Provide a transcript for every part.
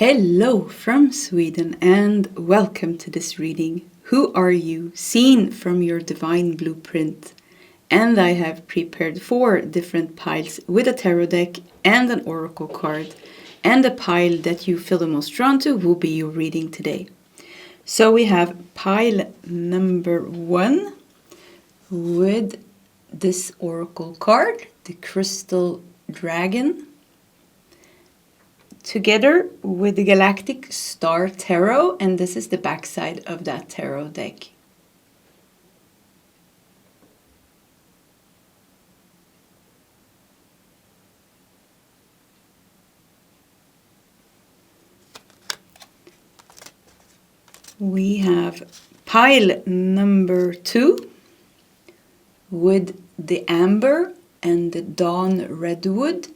Hello from Sweden and welcome to this reading. Who are you? Seen from your divine blueprint. And I have prepared 4 different piles with a tarot deck and an oracle card. And the pile that you feel the most drawn to will be your reading today. So we have pile number 1 with this oracle card, the Crystal Dragon, together with the Galactic Star Tarot, and this is the backside of that tarot deck. We have pile number 2 with the Amber and the Dawn Redwood,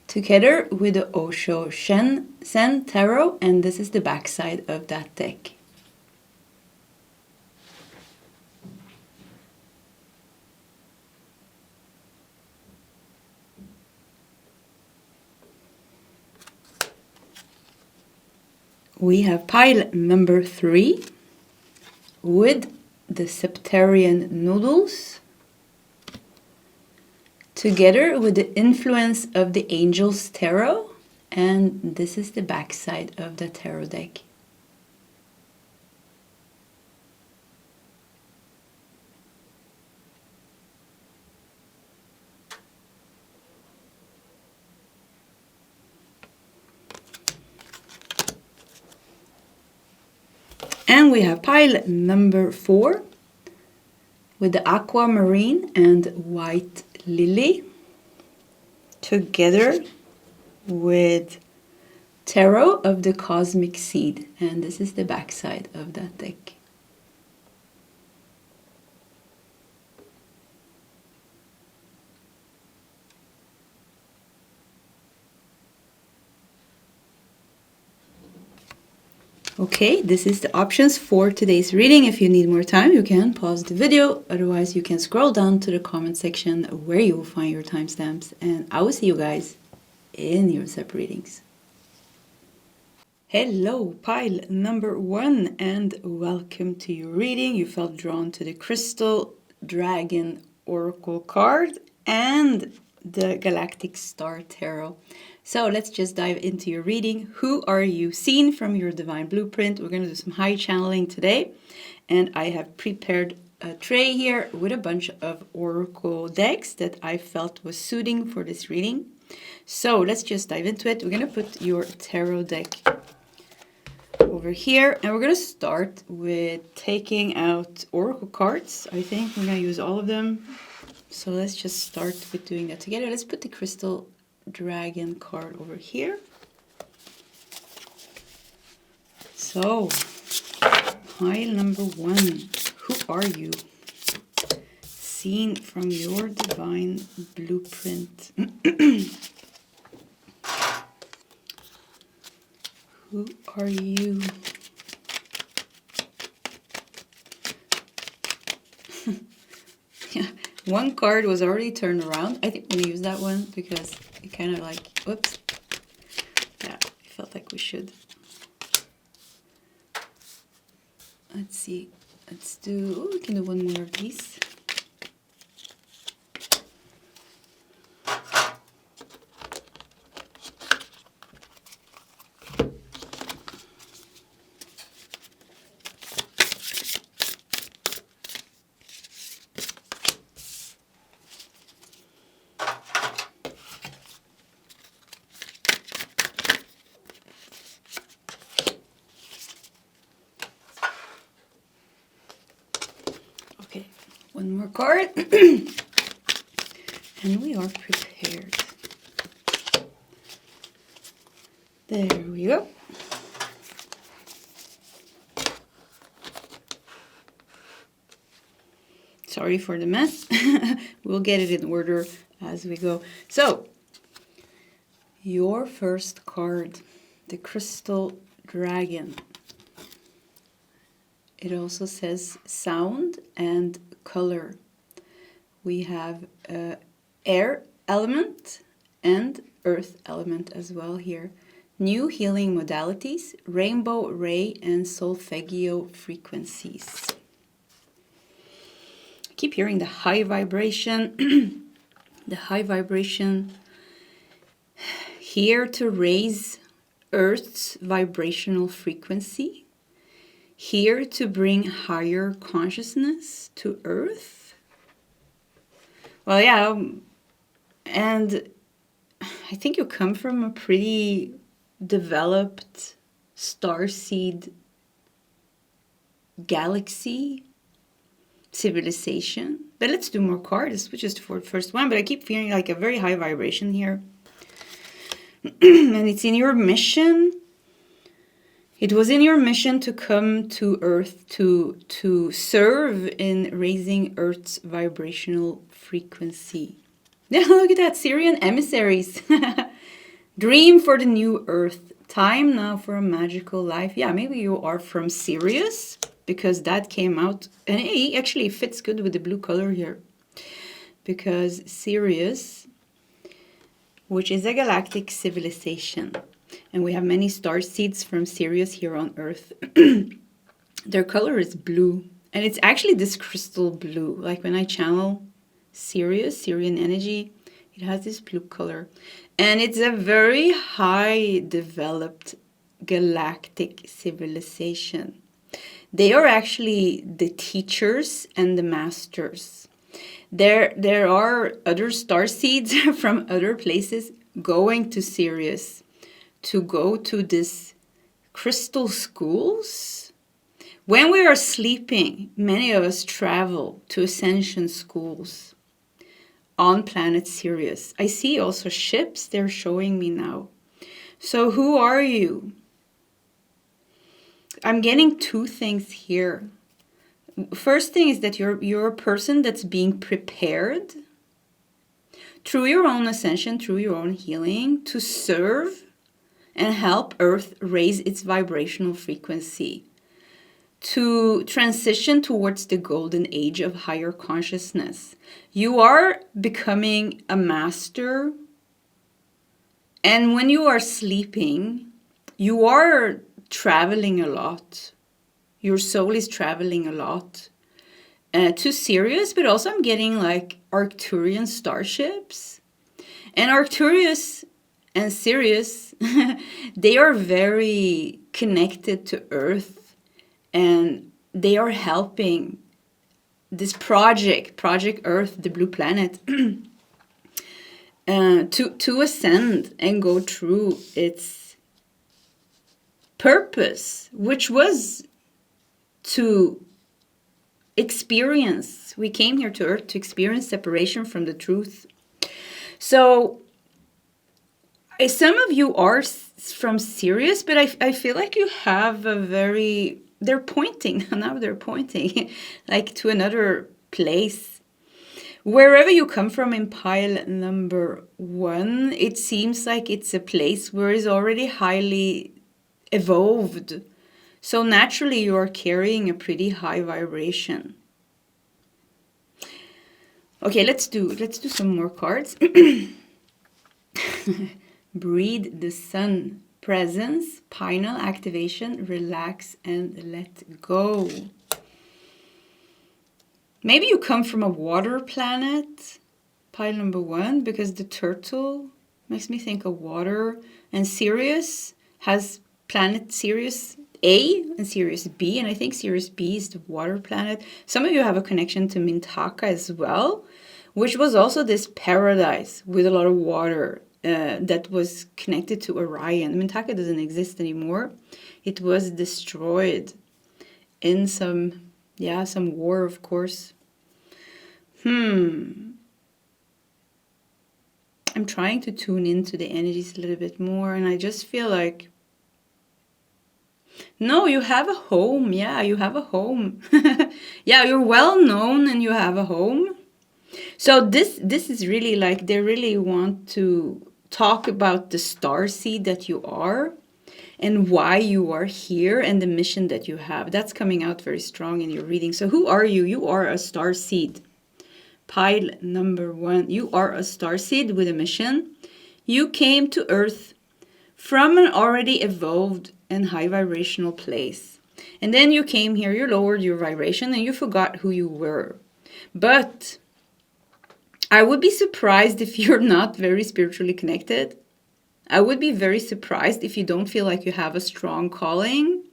together with the Osho Sen Tarot, and this is the backside of that deck. We have pile number 3 with the Septarian nodules, together with the influence of the Angels Tarot, and this is the backside of the tarot deck. And we have pile number 4 with the Aquamarine and White Lily, together with Tarot of the Cosmic Seed, and this is the backside of that deck. Okay, this is the options for today's reading. If you need more time, you can pause the video. Otherwise, you can scroll down to the comment section where you will find your timestamps. And I will see you guys in your separate readings. Hello, pile number 1, and welcome to your reading. You felt drawn to the Crystal Dragon Oracle card and the Galactic Star Tarot. So let's just dive into your reading. Who are you? Seen from your divine blueprint. We're going to do some high channeling today. And I have prepared a tray here with a bunch of oracle decks that I felt was suiting for this reading. So let's just dive into it. We're going to put your tarot deck over here. And we're going to start with taking out oracle cards. I think we're going to use all of them. So let's just start with doing that together. Let's put the Crystal Dragon card over here. So, pile number 1. Who are you? Seen from your divine blueprint. Who are you? Yeah, one card was already turned around. I think we use that one because it kind of like, whoops. Yeah, I felt like we should. Let's see. Let's do, we can do one more of these. Okay, one more card, and we are prepared. There we go. Sorry for the mess. We'll get it in order as we go. So, your first card, the Crystal Dragon. It also says sound and color. We have air element and earth element as well here. new healing modalities, rainbow ray and solfeggio frequencies. I keep hearing the high vibration, the high vibration here to raise Earth's vibrational frequency, here to bring higher consciousness to Earth. Well, yeah, and I think you come from a pretty developed starseed galaxy civilization. But let's do more cards, which is for the first one. But I keep feeling like a very high vibration here. And it's in your mission. It was in your mission to come to Earth to serve in raising Earth's vibrational frequency. Yeah, look at that, Syrian emissaries. Dream for the new Earth. Time now for a magical life. Yeah, maybe you are from Sirius, because that came out. And it actually fits good with the blue color here. Because Sirius, which is a galactic civilization, and we have many star seeds from Sirius here on Earth. Their color is blue. And it's actually this crystal blue. Like when I channel Sirius, Syrian energy, it has this blue color. And it's a very high developed galactic civilization. They are actually the teachers and the masters. There are other star seeds from other places going to Sirius to go to this crystal schools. When we are sleeping, many of us travel to ascension schools on planet Sirius. I see also ships, they're showing me now. So who are you? I'm getting two things here. First thing is that you're a person that's being prepared through your own ascension, through your own healing, to serve and help Earth raise its vibrational frequency, to transition towards the golden age of higher consciousness. You are becoming a master, and when you are sleeping, you are traveling a lot. Your soul is traveling a lot to Sirius, but also I'm getting like Arcturian starships. And Arcturus and Sirius, they are very connected to Earth, and they are helping this Project Earth, the blue planet, to ascend and go through its purpose, which was to experience. We came here to Earth to experience separation from the truth. So some of you are from Sirius, but I feel like you have a very... They're pointing, now they're pointing, like to another place. Wherever you come from in pile number 1, it seems like it's a place where it's already highly evolved. So naturally you are carrying a pretty high vibration. Okay, let's do some more cards. Breathe the sun. Presence, pineal activation, relax and let go. Maybe you come from a water planet, pile number 1, because the turtle makes me think of water. And Sirius has planet Sirius A and Sirius B, and I think Sirius B is the water planet. Some of you have a connection to Mintaka as well, which was also this paradise with a lot of water. That was connected to Orion. Mintaka doesn't exist anymore. It was destroyed in some war, of course. I'm trying to tune into the energies a little bit more, and I just feel like, no, you have a home. Yeah, you have a home. Yeah, you're well known and you have a home. So this is really like, they really want to talk about the starseed that you are and why you are here and the mission that you have. That's coming out very strong in your reading. So who are you? You are a starseed. Pile number 1. You are a starseed with a mission. You came to Earth from an already evolved and high vibrational place. And then you came here, you lowered your vibration, and you forgot who you were. But I would be surprised if you're not very spiritually connected. I would be very surprised if you don't feel like you have a strong calling.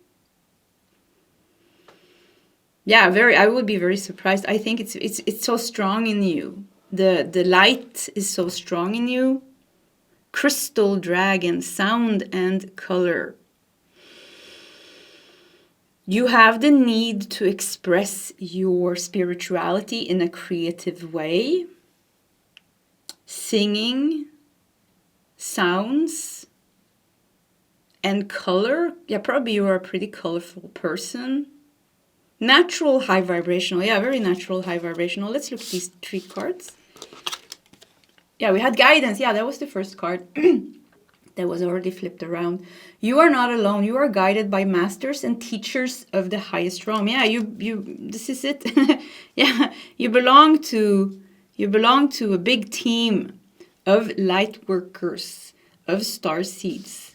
Yeah, I would be very surprised. I think it's so strong in you. The light is so strong in you. Crystal dragon, sound and color. You have the need to express your spirituality in a creative way. Singing, sounds, and color. Yeah, probably you are a pretty colorful person. Natural high vibrational. Yeah, very natural high vibrational. Let's look at these 3 cards. Yeah, we had guidance. Yeah, that was the first card. That was already flipped around. You are not alone. You are guided by masters and teachers of the highest realm. Yeah, this is it. Yeah, you belong to a big team of light workers, of star seeds.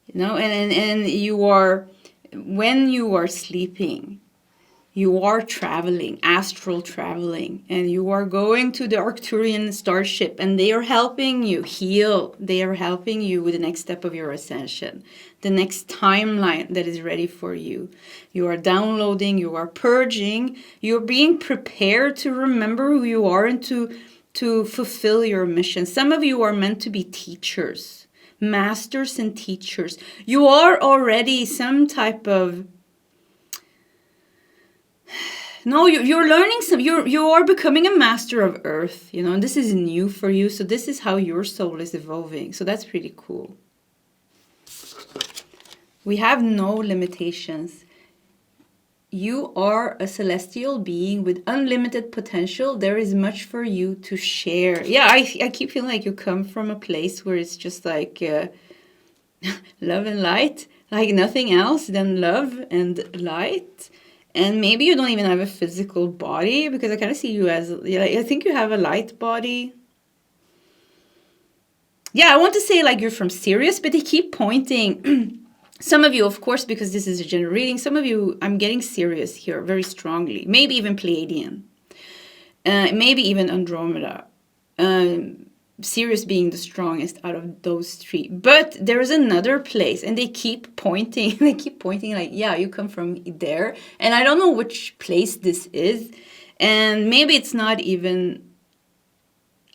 You know, and you are, when you are sleeping, you are traveling, astral traveling, and you are going to the Arcturian starship, and they are helping you heal. They are helping you with the next step of your ascension, the next timeline that is ready for you. You are downloading, you are purging, you're being prepared to remember who you are and to fulfill your mission. Some of you are meant to be teachers, masters and teachers. You are already some type of... No, you're learning some, you are becoming a master of earth, you know, and this is new for you. So this is how your soul is evolving. So that's pretty cool. We have no limitations. You are a celestial being with unlimited potential. There is much for you to share. Yeah, I keep feeling like you come from a place where it's just like love and light, like nothing else than love and light. And maybe you don't even have a physical body, because I kind of see you as, I think you have a light body. Yeah, I want to say like you're from Sirius, but they keep pointing. Some of you, of course, because this is a general reading, some of you, I'm getting Sirius here very strongly. Maybe even Pleiadian. Maybe even Andromeda. Sirius being the strongest out of those 3. But there is another place, and they keep pointing. They keep pointing like, yeah, you come from there. And I don't know which place this is. And maybe it's not even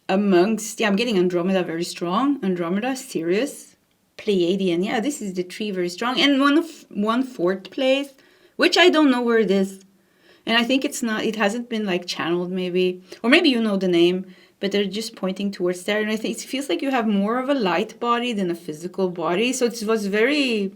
amongst... Yeah, I'm getting Andromeda very strong. Andromeda, Sirius, Pleiadian. Yeah, this is the 3 very strong. And 1/4 place, which I don't know where it is. And I think it hasn't been like channeled maybe. Or maybe you know the name. But they're just pointing towards there. And I think it feels like you have more of a light body than a physical body. So it was very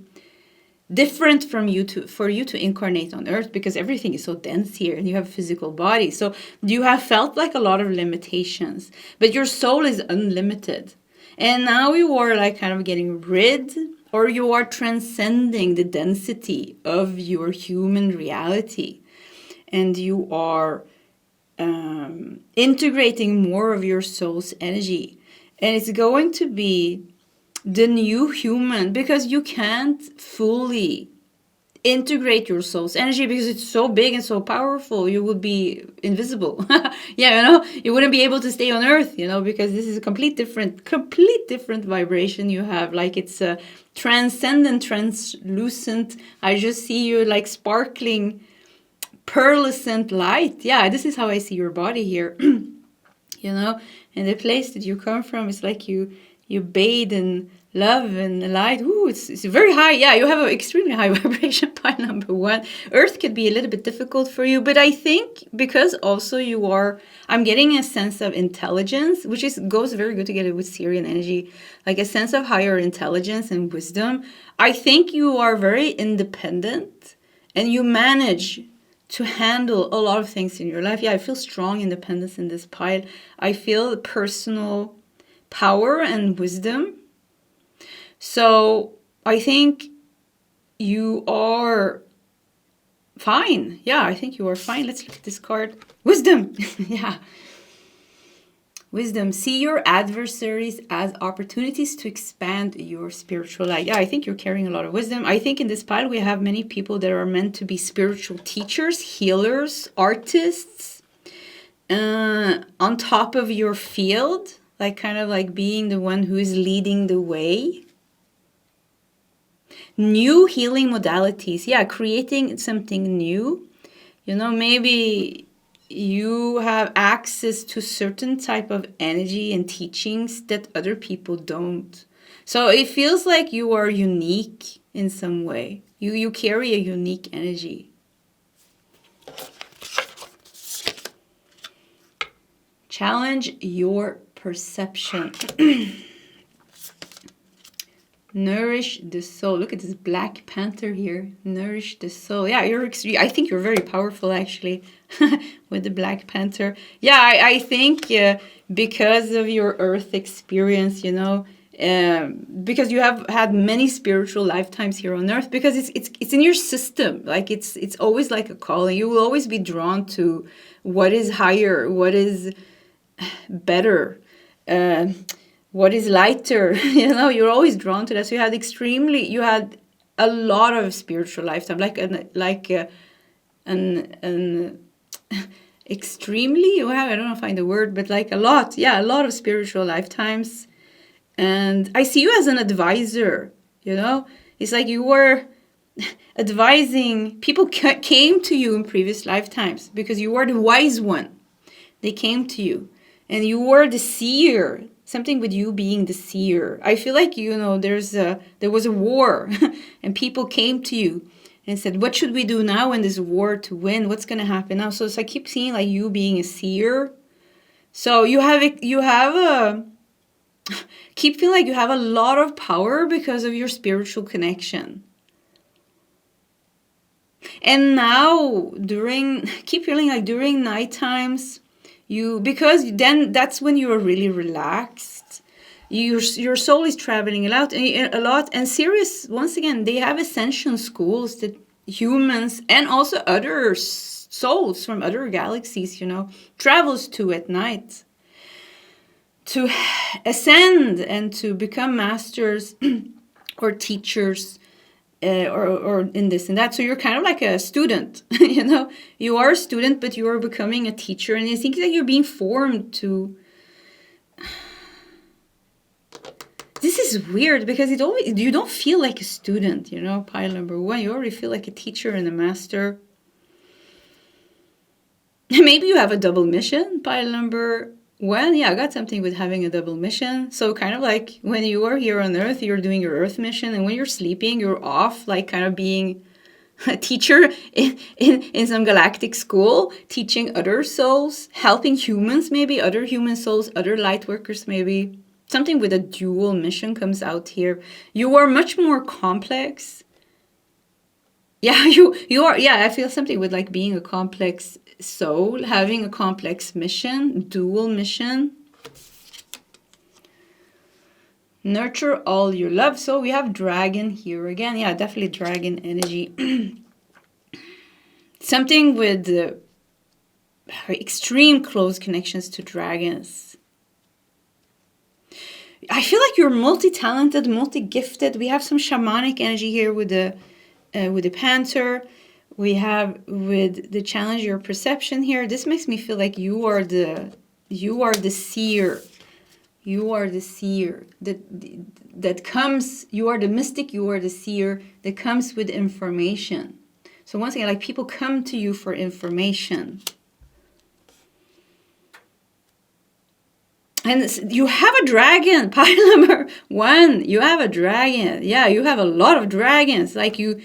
different for you to incarnate on Earth, because everything is so dense here and you have a physical body. So you have felt like a lot of limitations. But your soul is unlimited. And now you are like kind of getting rid, or you are transcending the density of your human reality. And you are... integrating more of your soul's energy, and it's going to be the new human, because you can't fully integrate your soul's energy because it's so big and so powerful. You would be invisible. Yeah, you know, you wouldn't be able to stay on Earth, you know, because this is a complete different vibration you have. Like it's a transcendent, translucent. I just see you like sparkling pearlescent light. Yeah, this is how I see your body here. You know, and the place that you come from is like you bathe in love and light. Ooh, it's very high. Yeah, you have an extremely high vibration by number 1. Earth could be a little bit difficult for you, but I think because also I'm getting a sense of intelligence, which goes very good together with Syrian energy, like a sense of higher intelligence and wisdom. I think you are very independent and you manage to handle a lot of things in your life. Yeah, I feel strong independence in this pile. I feel personal power and wisdom. So I think you are fine. Yeah, I think you are fine. Let's look at this card. Wisdom. Yeah. Wisdom. See your adversaries as opportunities to expand your spiritual life. Yeah, I think you're carrying a lot of wisdom. I think in this pile we have many people that are meant to be spiritual teachers, healers, artists, on top of your field, like kind of like being the one who is leading the way. New healing modalities. Yeah, creating something new. You know, maybe you have access to certain type of energy and teachings that other people don't. So it feels like you are unique in some way. You carry a unique energy. Challenge your perception. Nourish the soul. Look at this Black Panther here. Nourish the soul. Yeah, I think you're very powerful actually with the Black Panther. Yeah, I think because of your Earth experience, you know, because you have had many spiritual lifetimes here on Earth, because it's in your system. Like it's always like a calling. You will always be drawn to what is higher, what is better. What is lighter, you know, you're always drawn to that. So you had a lot of spiritual lifetime, like an extremely, well, I don't know if I find the word, but like a lot of spiritual lifetimes. And I see you as an advisor, you know, it's like you were advising, people came to you in previous lifetimes because you were the wise one. They came to you and you were the seer. Something with you being the seer. I feel like, you know, there was a war and people came to you and said, what should we do now in this war to win? What's going to happen now? So I keep seeing like you being a seer. So keep feeling like you have a lot of power because of your spiritual connection. And now keep feeling like during night times, because then that's when you are really relaxed. Your soul is traveling a lot, and Sirius, once again, they have ascension schools that humans and also other souls from other galaxies, you know, travels to at night to ascend and to become masters or teachers. Or in this and that. So you're kind of like a student, you know, you are a student, but you are becoming a teacher. And I think that you're being formed to, this is weird because you don't feel like a student, you know, pile number 1, you already feel like a teacher and a master. Maybe you have a double mission, pile number 1. Yeah, I got something with having a double mission. So kind of like when you are here on Earth, you're doing your Earth mission. And when you're sleeping, you're off, like kind of being a teacher in some galactic school, teaching other souls, helping humans, maybe other human souls, other light workers, maybe. Something with a dual mission comes out here. You are much more complex. Yeah, you are. Yeah, I feel something with like being a complex soul, having a complex mission, dual mission. Nurture all your love. So we have dragon here again. Yeah, definitely dragon energy. Something with extreme close connections to dragons. I feel like you're multi-talented, multi-gifted. We have some shamanic energy here with the panther. We have with the challenge your perception here. This makes me feel like you are the seer. You are the seer that comes. You are the mystic. You are the seer that comes with information. So once again, like people come to you for information. And you have a dragon, pile number 1. You have a dragon. Yeah, you have a lot of dragons. Like you,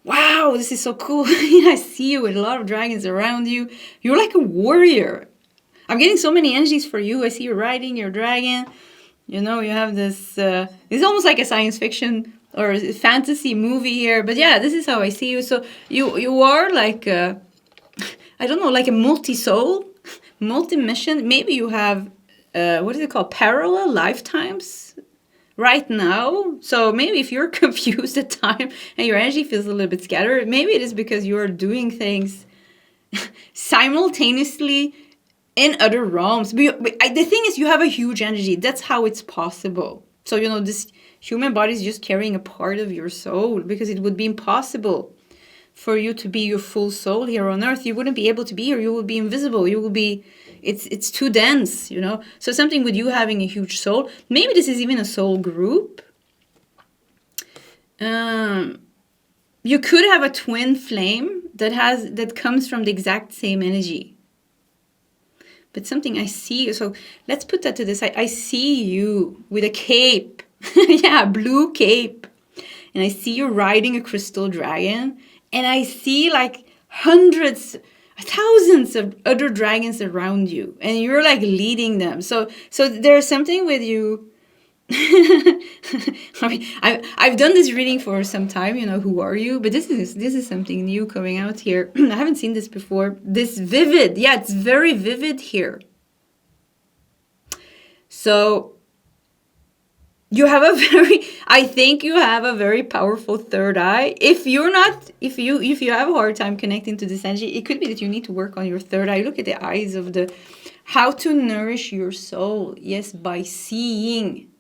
wow, this is so cool. I see you with a lot of dragons around you. You're like a warrior. I'm getting so many energies for you. I see you riding your dragon. You know, you have this, it's almost like a science fiction or a fantasy movie here. But yeah, this is how I see you. So you are like, I don't know, like a multi-soul, multi-mission. Maybe you have, what is it called? Parallel lifetimes right now. So maybe if you're confused at time and your energy feels a little bit scattered, maybe it is because you're doing things simultaneously in other realms. The thing is, you have a huge energy. That's how it's possible. So, this human body is just carrying a part of your soul, because it would be impossible for you to be your full soul here on earth. You wouldn't be able to be here. You would be invisible. You will be, it's too dense, So something with you having a huge soul. Maybe this is even a soul group. You could have a twin flame that comes from the exact same energy. But something I see, so let's put that to the side. I see you with a cape. Yeah, blue cape. And I see you riding a crystal dragon. And I see like hundreds, thousands of other dragons around you. And you're like leading them. So there's something with you. I mean, I've done this reading for some time, who are you? But this is something new coming out here. I haven't seen this before. This vivid. Yeah, it's very vivid here. So you have I think you have a very powerful third eye. If you have a hard time connecting to this energy, it could be that you need to work on your third eye. Look at the eyes of how to nourish your soul. Yes, by seeing.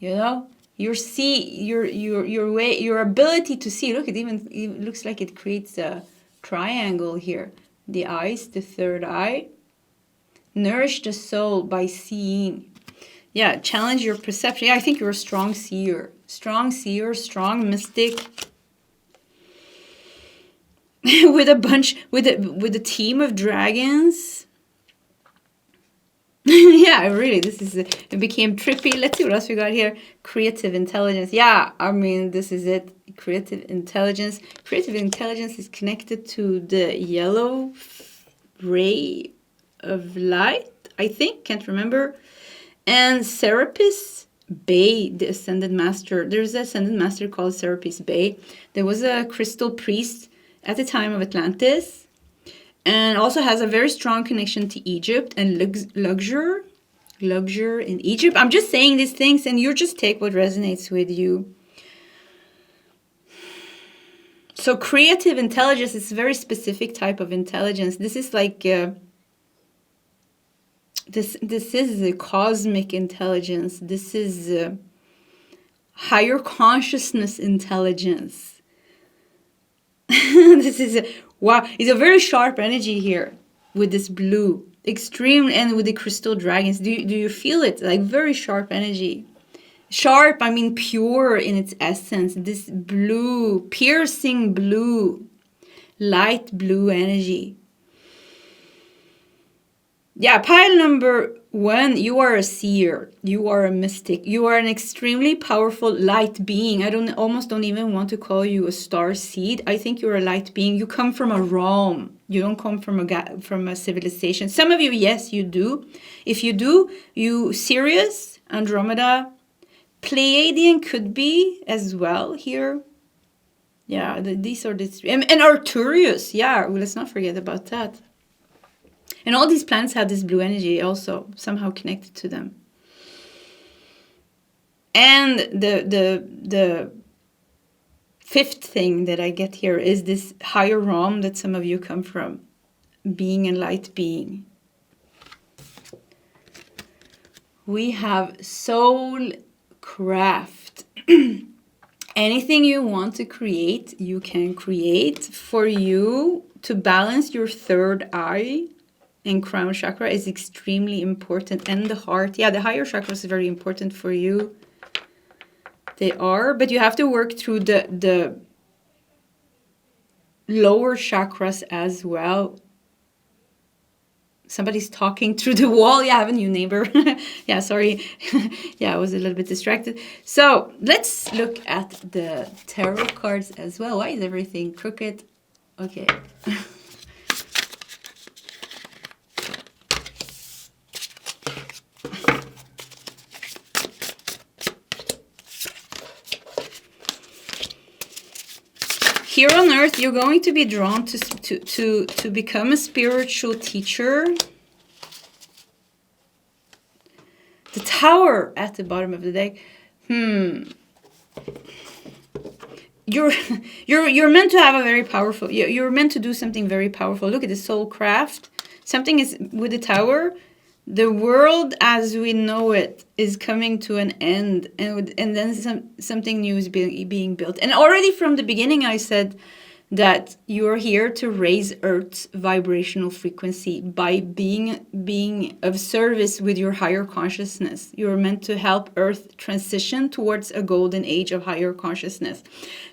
Your ability to see. Look, it looks like it creates a triangle here. The eyes, the third eye. Nourish the soul by seeing. Yeah, challenge your perception. Yeah, I think you're a strong seer. Strong seer, strong mystic. with a team of dragons. Yeah, really, it became trippy. Let's see what else we got here. Creative intelligence. Yeah, I mean, this is it. Creative intelligence. Creative intelligence is connected to the yellow ray of light, I think. Can't remember. And Serapis Bey, the Ascended Master. There's an Ascended Master called Serapis Bey. There was a crystal priest at the time of Atlantis. And also has a very strong connection to Egypt and luxury in Egypt. I'm just saying these things, and you just take what resonates with you. So creative intelligence is a very specific type of intelligence. This is like this is a cosmic intelligence. This is higher consciousness intelligence. This is wow, it's a very sharp energy here with this blue. Extreme, and with the crystal dragons. Do you feel it? Like very sharp energy. Sharp, I mean pure in its essence. This blue, piercing blue, light blue energy. Yeah, pile number 1, you are a seer. You are a mystic. You are an extremely powerful light being. I almost don't even want to call you a star seed. I think you're a light being. You come from a realm. You don't come from a civilization. Some of you, yes, you do. If you do, you Sirius, Andromeda, Pleiadian could be as well here. Yeah, these are the three. And Arcturus. Yeah, well, let's not forget about that. And all these planets have this blue energy also somehow connected to them. And the fifth thing that I get here is this higher realm that some of you come from, being a light being. We have soul craft. Anything you want to create, you can create. For you to balance your third eye and crown chakra is extremely important, and the heart. Yeah, the higher chakras is very important for you. They are, but you have to work through the lower chakras as well. Somebody's talking through the wall. Yeah, I have a new neighbor. Yeah, sorry. Yeah, I was a little bit distracted. So let's look at the tarot cards as well. Why is everything crooked? Okay. Here on earth, you're going to be drawn to become a spiritual teacher. The Tower at the bottom of the deck. You're meant to have a very powerful. You're meant to do something very powerful. Look at the soul craft. Something is with the Tower. The world as we know it is coming to an end, and then something new is being built. And already from the beginning, I said that you are here to raise Earth's vibrational frequency by being of service with your higher consciousness. You are meant to help Earth transition towards a golden age of higher consciousness.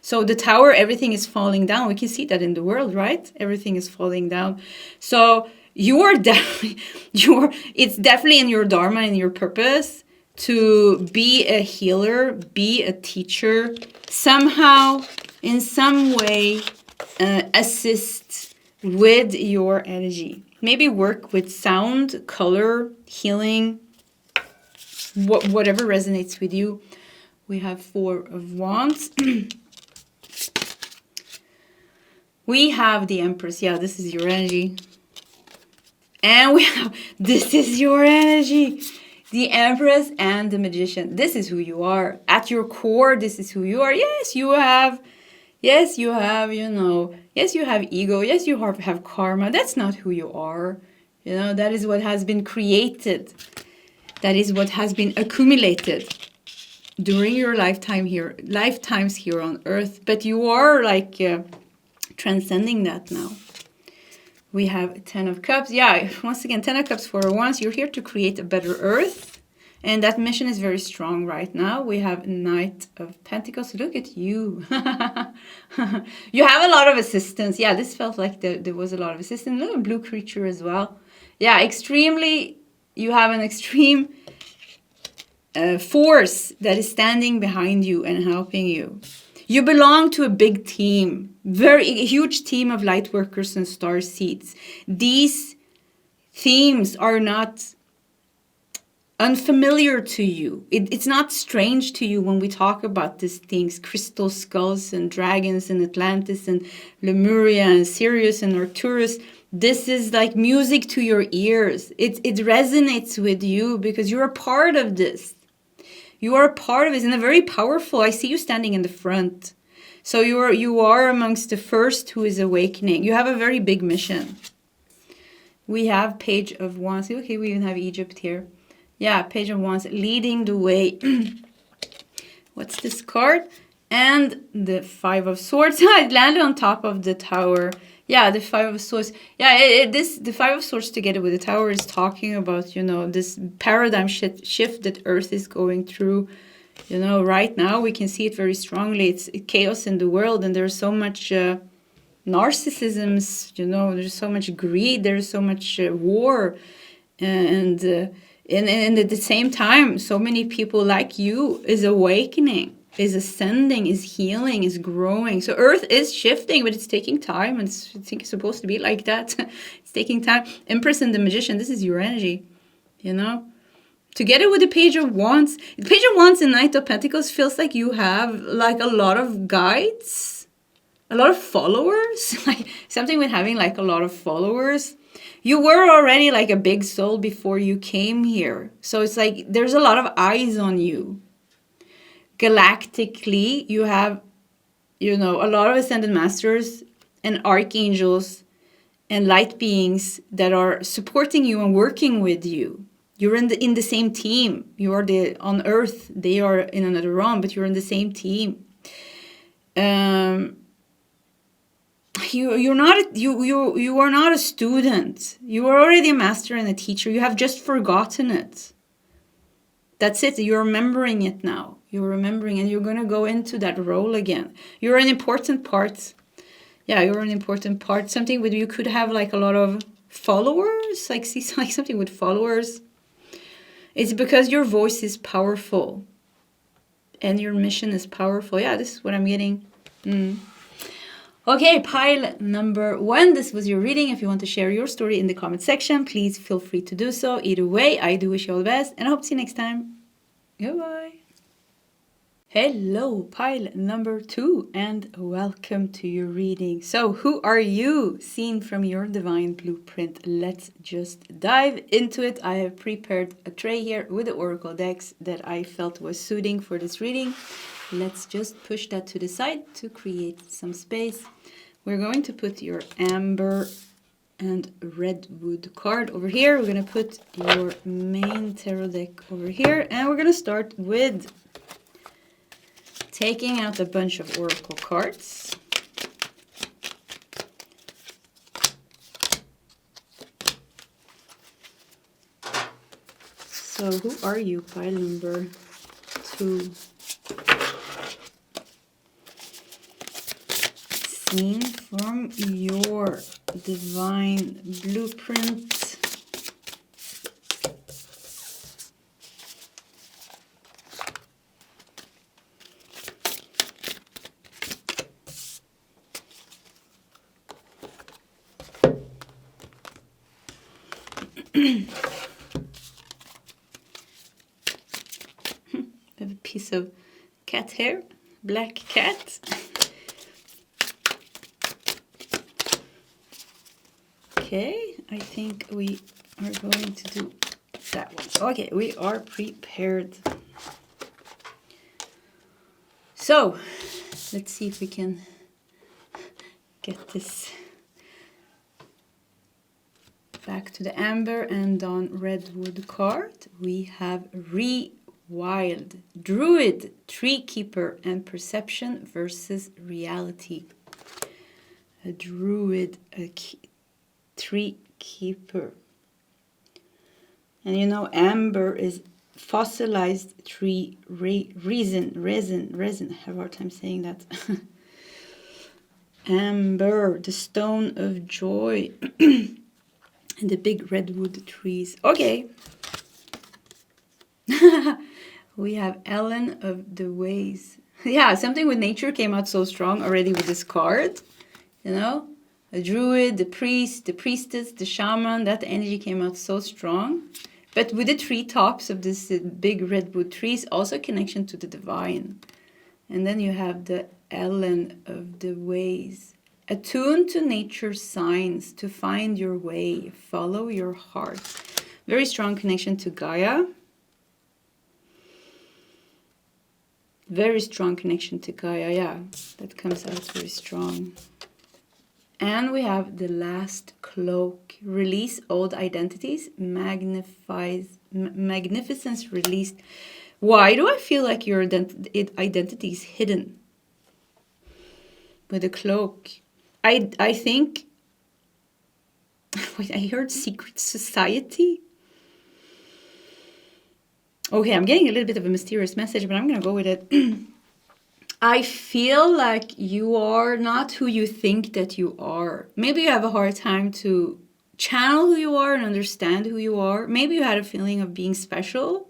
So the Tower, everything is falling down. We can see that in the world, right? Everything is falling down. So it's definitely in your dharma and your purpose to be a healer, be a teacher, somehow, in some way, assist with your energy. Maybe work with sound, color, healing, whatever resonates with you. We have 4 of Wands. We have the Empress. Yeah, this is your energy. And we have, this is your energy. The Empress and the Magician. This is who you are. At your core, this is who you are. Yes, you have, yes, you have ego. Yes, you have karma. That's not who you are. That is what has been created. That is what has been accumulated during your lifetimes here on Earth. But you are like transcending that now. We have 10 of Cups. Yeah, once again, 10 of Cups for once. You're here to create a better Earth. And that mission is very strong right now. We have Knight of Pentacles. Look at you. You have a lot of assistance. Yeah, this felt like there was a lot of assistance. Look, a blue creature as well. Yeah, you have an extreme force that is standing behind you and helping you. You belong to a big team, a huge team of light workers and star seeds. These themes are not unfamiliar to you. It's not strange to you when we talk about these things, crystal skulls and dragons and Atlantis and Lemuria and Sirius and Arcturus. This is like music to your ears. It resonates with you because you're a part of this. You are a part of it, and a very powerful. I see you standing in the front. So you are amongst the first who is awakening. You have a very big mission. We have Page of Wands. Okay, we even have Egypt here. Yeah, Page of Wands leading the way. What's this card? And the 5 of Swords. It landed on top of the Tower. Yeah, the 5 of Swords. Yeah, the 5 of Swords together with the Tower is talking about, this paradigm shift that Earth is going through. Right now we can see it very strongly. It's chaos in the world, and there's so much narcissisms, there's so much greed, there's so much war. And at the same time, so many people like you is awakening, is ascending, is healing, is growing. So Earth is shifting, but it's taking time. And I think it's supposed to be like that. It's taking time. Empress and the Magician, this is your energy, Together with the Page of Wands. The Page of Wands and Knight of Pentacles feels like you have like a lot of guides, a lot of followers. Like something with having like a lot of followers. You were already like a big soul before you came here. So it's like there's a lot of eyes on you. Galactically, you have, a lot of ascended masters and archangels and light beings that are supporting you and working with you. You're in the same team. You are on Earth. They are in another realm, but you're in the same team. You are not a student. You are already a master and a teacher. You have just forgotten it. That's it. You're remembering it now. You're remembering, and you're going to go into that role again. You're an important part. Yeah, you're an important part. Something with you could have like a lot of followers. Like see like something with followers. It's because your voice is powerful. And your mission is powerful. Yeah, this is what I'm getting. Okay, pile number 1. This was your reading. If you want to share your story in the comment section, please feel free to do so. Either way, I do wish you all the best, and I hope to see you next time. Goodbye. Hello, pile number 2, and welcome to your reading. So, who are you? Seen from your divine blueprint. Let's just dive into it. I have prepared a tray here with the oracle decks that I felt was suiting for this reading. Let's just push that to the side to create some space. We're going to put your amber and redwood card over here. We're going to put your main tarot deck over here, and we're going to start with taking out a bunch of oracle cards. So who are you? Pile number 2. Seen from your divine blueprint. I have a piece of cat hair, black cat. Okay, I think we are going to do that one. Okay, we are prepared. So, let's see if we can get this back to the amber, and on redwood card we have Rewild, Druid, Tree Keeper, and Perception versus Reality. A Druid, a Tree Keeper. And you know, amber is fossilized tree resin. I have a hard time saying that. Amber, the stone of joy. And the big redwood trees. Okay. We have Ellen of the Ways. Yeah, something with nature came out so strong already with this card. You know? A druid, the priest, the priestess, the shaman. That energy came out so strong. But with the tree tops of this big redwood trees, also connection to the divine. And then you have the Ellen of the Ways. Attuned to nature's signs to find your way. Follow your heart. Very strong connection to Gaia. Very strong connection to Gaia, yeah. That comes out very strong. And we have the last cloak. Release old identities. Magnificence released. Why do I feel like your identity is hidden? With a cloak. I think, wait, I heard secret society. Okay, I'm getting a little bit of a mysterious message, but I'm going to go with it. I feel like you are not who you think that you are. Maybe you have a hard time to channel who you are and understand who you are. Maybe you had a feeling of being special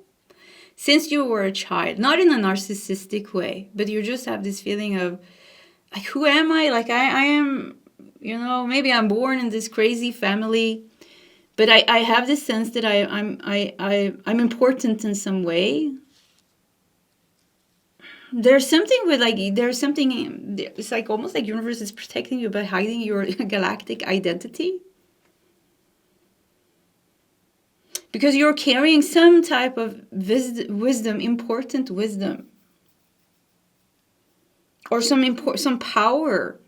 since you were a child. Not in a narcissistic way, but you just have this feeling of, like, who am I? Like, I am, you know, maybe I'm born in this crazy family, but I have this sense that I'm important in some way. There's something with, like, it's like almost like universe is protecting you by hiding your galactic identity. Because you're carrying some type of wisdom, important wisdom. Or some power.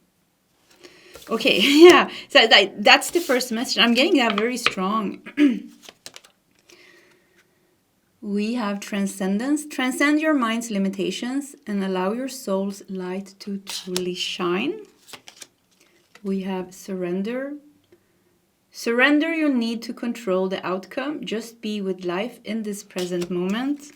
Okay, yeah. So that's the first message. I'm getting that very strong. We have transcendence. Transcend your mind's limitations and allow your soul's light to truly shine. We have surrender. Surrender your need to control the outcome. Just be with life in this present moment.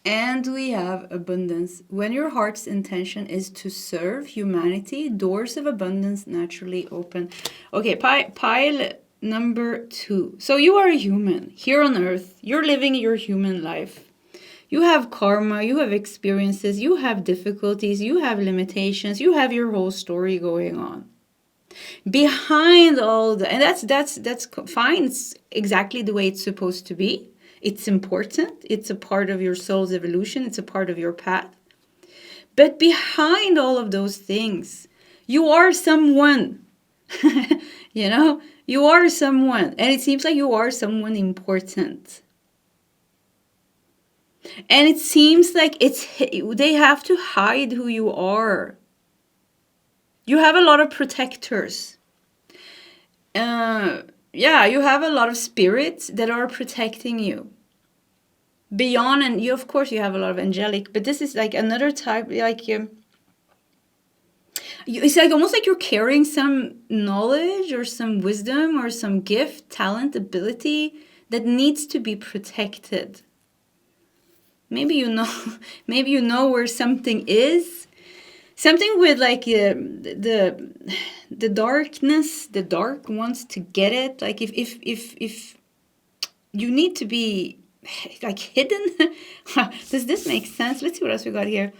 And we have abundance. When your heart's intention is to serve humanity, doors of abundance naturally open. Okay, pile number 2. So you are a human here on earth. You're living your human life. You have karma, you have experiences, you have difficulties, you have limitations, you have your whole story going on. Behind all the, and that's fine. It's exactly the way it's supposed to be. It's important. It's a part of your soul's evolution. It's a part of your path. But behind all of those things, you are someone. You know, you are someone. And it seems like you are someone important. And it seems like they have to hide who you are. You have a lot of protectors. yeah, you have a lot of spirits that are protecting you. Beyond, and you, of course, you have a lot of angelic, but this is like another type, like it's like almost like you're carrying some knowledge or some wisdom or some gift, talent, ability that needs to be protected. Maybe you know, maybe you know where something is. Something with like the darkness, the dark wants to get it. Like if you need to be like hidden. Does this make sense? Let's see what else we got here.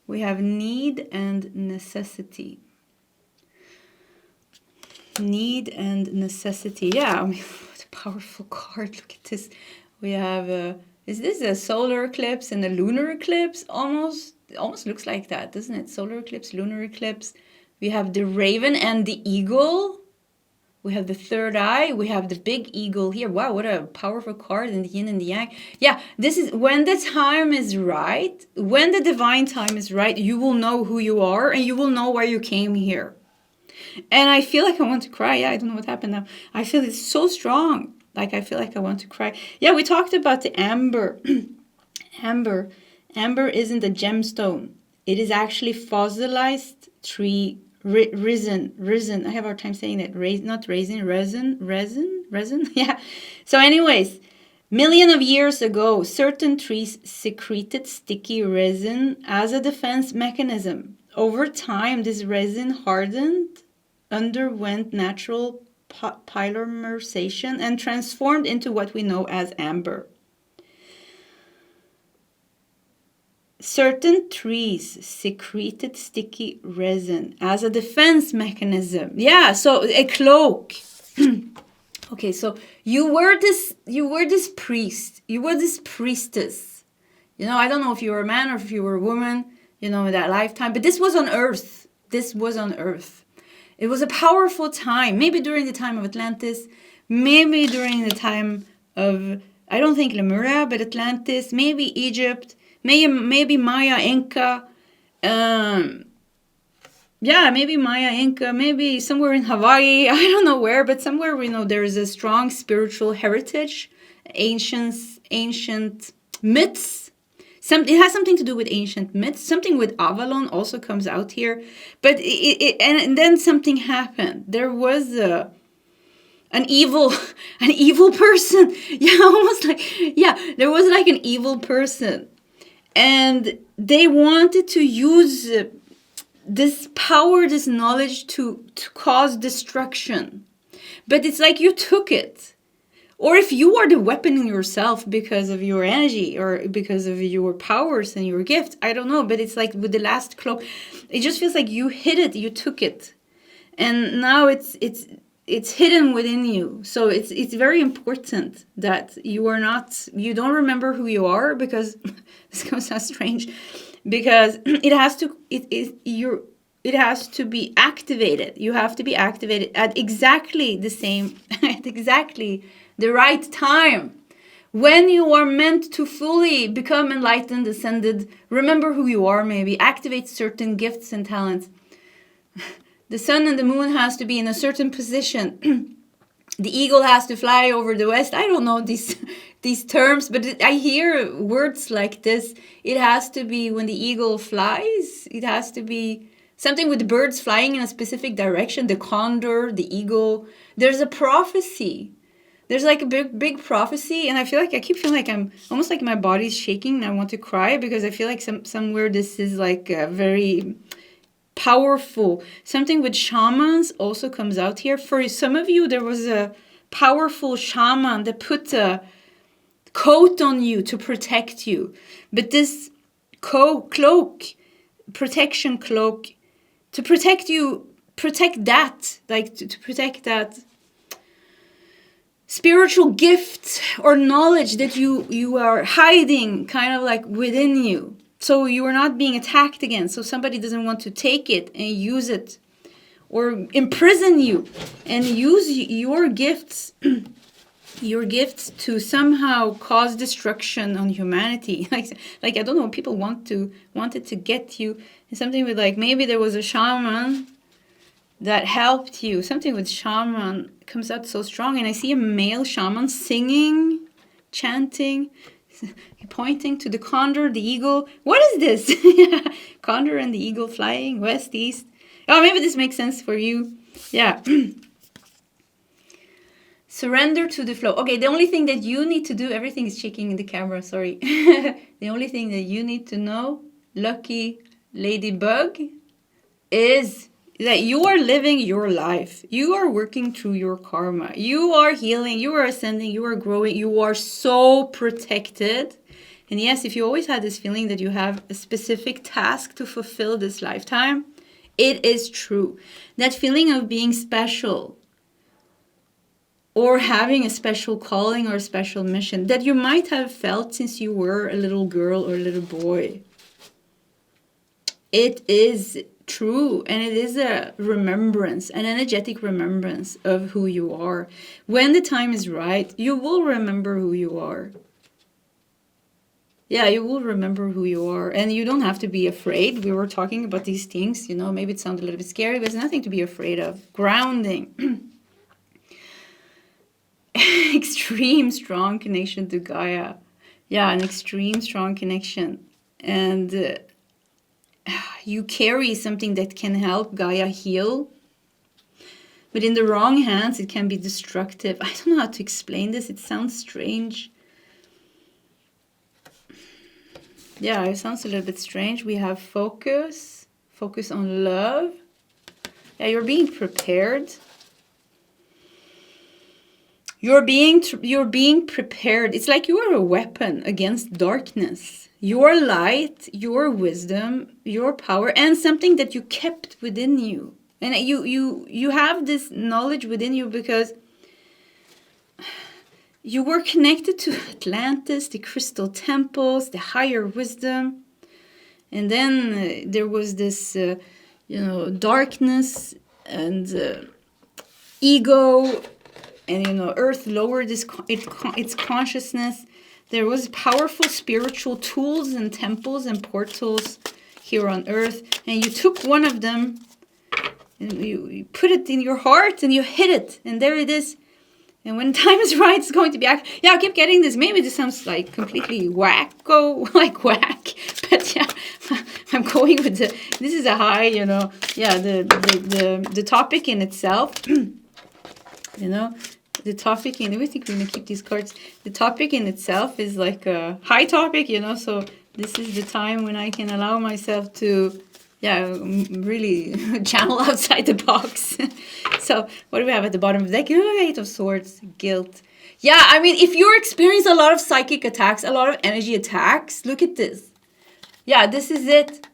We have need and necessity. Need and necessity. Yeah, I mean, what a powerful card. Look at this. We have is this a solar eclipse and a lunar eclipse? It almost looks like that, doesn't it? Solar eclipse, lunar eclipse. We have the raven and the eagle. We have the third eye. We have the big eagle here. Wow, what a powerful card in the yin and the yang. Yeah, this is when the time is right. When the divine time is right, you will know who you are and you will know why you came here. And I feel like I want to cry. Yeah, I don't know what happened now. I feel it's so strong. Like, I feel like I want to cry. Yeah, we talked about the amber. Amber. Amber isn't a gemstone. It is actually fossilized tree resin. I have a hard time saying that. Resin. Yeah. So anyways, millions of years ago, certain trees secreted sticky resin as a defense mechanism. Over time, this resin hardened, underwent natural polymerization, and transformed into what we know as amber. Certain trees secreted sticky resin as a defense mechanism. Yeah, so a cloak. Okay, so you were this priest. You were this priestess. You know, I don't know if you were a man or if you were a woman, you know, in that lifetime, but this was on earth. This was on earth. It was a powerful time, maybe during the time of Atlantis, maybe during the time of, I don't think Lemuria, but Atlantis, maybe Egypt, maybe Maya, Inca, yeah, maybe Maya, Inca, maybe somewhere in Hawaii, I don't know where, but somewhere we know there is a strong spiritual heritage, ancient myths. It has something to do with ancient myths. Something with Avalon also comes out here. But and then something happened. There was an evil person. Yeah, almost like, yeah, there was like an evil person. And they wanted to use this power, this knowledge to cause destruction. But it's like you took it. Or if you are the weapon in yourself because of your energy or because of your powers and your gift, I don't know. But it's like with the last cloak, it just feels like you hid it, you took it. And now it's hidden within you. So it's very important that you don't remember who you are, because this is going to sound strange, because it has to be activated. You have to be activated at exactly the right time. When you are meant to fully become enlightened, ascended, remember who you are, maybe activate certain gifts and talents. The sun and the moon has to be in a certain position. The eagle has to fly over the west. I don't know these terms, but I hear words like this. It has to be when the eagle flies. It has to be something with the birds flying in a specific direction. The condor, the eagle. There's a prophecy. There's like a big prophecy, and I feel like I keep feeling like I'm almost like my body's shaking and I want to cry, because I feel like somewhere this is like very powerful. Something with shamans also comes out here. For some of you, there was a powerful shaman that put a coat on you to protect you. But this cloak, protection cloak, to protect you, protect that, like to protect that spiritual gift or knowledge that you are hiding kind of like within you. So you are not being attacked again. So somebody doesn't want to take it and use it or imprison you and use your gifts to somehow cause destruction on humanity. Like I don't know, people wanted to get you. And something with like, maybe there was a shaman that helped you. Something with shaman comes out so strong. And I see a male shaman singing, chanting, pointing to the condor, the eagle. What is this? Condor and the eagle flying west, east. Oh, maybe this makes sense for you. Yeah. Surrender to the flow. Okay, the only thing that you need to do, everything is shaking in the camera, sorry. The only thing that you need to know, lucky ladybug, is that you are living your life. You are working through your karma. You are healing, you are ascending, you are growing, you are so protected. And yes, if you always had this feeling that you have a specific task to fulfill this lifetime, it is true. That feeling of being special, or having a special calling or a special mission that you might have felt since you were a little girl or a little boy. It is true, and it is a remembrance, an energetic remembrance of who you are. When the time is right, you will remember who you are. Yeah, you will remember who you are, and you don't have to be afraid. We were talking about these things, you know, maybe it sounds a little bit scary, but there's nothing to be afraid of. Grounding. Extreme strong connection to Gaia. Yeah, an extreme strong connection. And you carry something that can help Gaia heal. But in the wrong hands, it can be destructive. I don't know how to explain this. It sounds strange. Yeah, it sounds a little bit strange. We have focus on love. Yeah, you're being prepared. You're being prepared. It's like you are a weapon against darkness. Your light, your wisdom, your power, and something that you kept within you. And you have this knowledge within you because you were connected to Atlantis, the crystal temples, the higher wisdom. And then there was this, darkness and ego. And, Earth lowered its consciousness. There was powerful spiritual tools and temples and portals here on Earth. And you took one of them and you put it in your heart and you hit it. And there it is. And when time is right, it's going to be active. Yeah, I keep getting this. Maybe this sounds like completely wacko, like whack. But yeah, I'm going with this is a high, yeah, the topic in itself. The topic in, we think we're going to keep these cards. The topic in itself is like a high topic, so this is the time when I can allow myself to, really channel outside the box. So what do we have at the bottom of the deck? Eight of Swords, guilt. Yeah, I mean, if you experience a lot of psychic attacks, a lot of energy attacks, look at this. Yeah, this is it.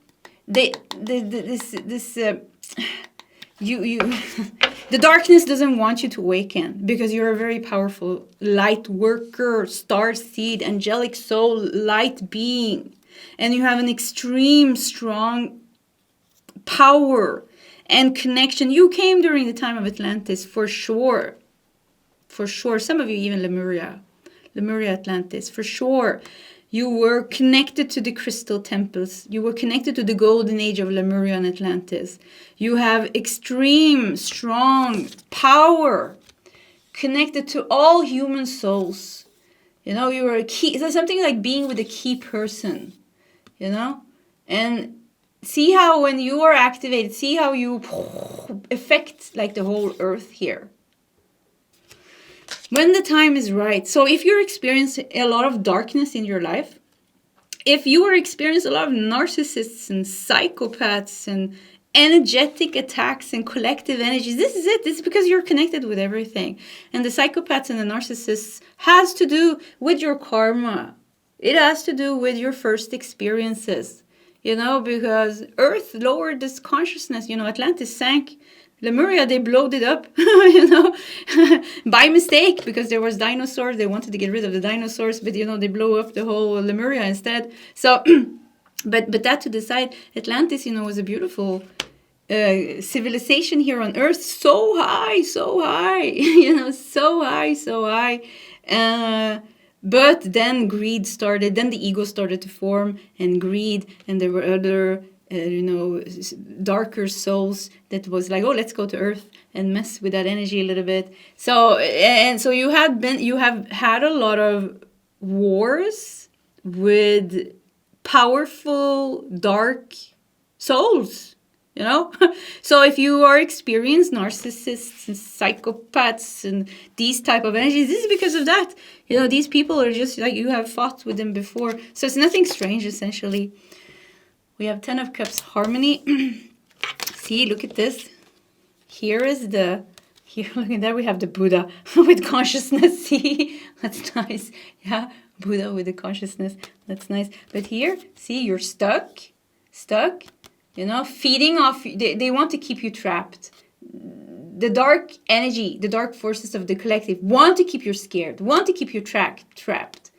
The darkness doesn't want you to awaken because you're a very powerful light worker, star seed, angelic soul, light being. And you have an extreme strong power and connection. You came during the time of Atlantis, for sure. For sure. Some of you even Lemuria, Atlantis, for sure. You were connected to the crystal temples. You were connected to the golden age of Lemuria and Atlantis. You have extreme, strong power connected to all human souls. You were a key. It's something like being with a key person, And see how when you are activated, see how you affect like the whole earth here. When the time is right. So if you're experiencing a lot of darkness in your life, if you are experiencing a lot of narcissists and psychopaths and energetic attacks and collective energies, this is it. This is because you're connected with everything. And the psychopaths and the narcissists has to do with your karma. It has to do with your first experiences, because Earth lowered this consciousness. Atlantis sank. Lemuria, they blowed it up, by mistake, because there was dinosaurs. They wanted to get rid of the dinosaurs, but, they blew up the whole Lemuria instead. So, but that to the side, Atlantis, was a beautiful civilization here on Earth. So high, so high, so high. But then greed started, then the ego started to form, and greed, and there were other darker souls that was like, oh, let's go to Earth and mess with that energy a little bit. So you have had a lot of wars with powerful dark souls, So if you are experienced narcissists and psychopaths and these type of energies, this is because of that. These people are just like, you have fought with them before. So it's nothing strange, essentially. We have 10 of Cups harmony. See, look at this. Here, look at that, we have the Buddha with consciousness. See, that's nice. Yeah, Buddha with the consciousness. That's nice. But here, see, you're stuck, feeding off. They want to keep you trapped. The dark energy, the dark forces of the collective want to keep you scared, want to keep you trapped,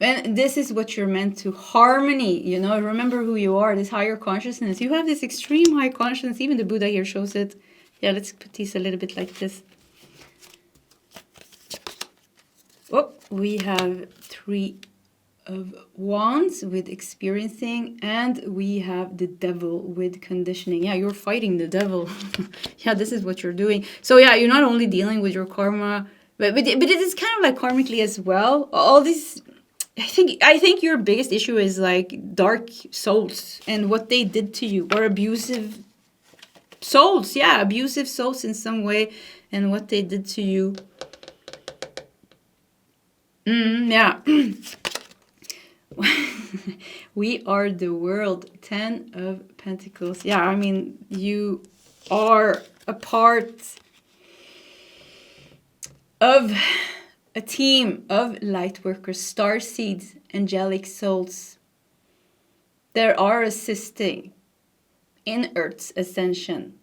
And this is what you're meant to. Harmony, remember who you are, this higher consciousness. You have this extreme high consciousness. Even the Buddha here shows it. Yeah, let's put these a little bit like this. Oh, we have 3 of Wands with experiencing, and we have the Devil with conditioning. Yeah, you're fighting the devil. Yeah, this is what you're doing. So yeah, you're not only dealing with your karma, but it is kind of like karmically as well. All this, I think your biggest issue is like dark souls and what they did to you, or abusive souls. Yeah, abusive souls in some way, and what they did to you. Yeah. We are the world. 10 of Pentacles. Yeah, I mean, you are a part of a team of light workers, star seeds, angelic souls. That are assisting in Earth's ascension.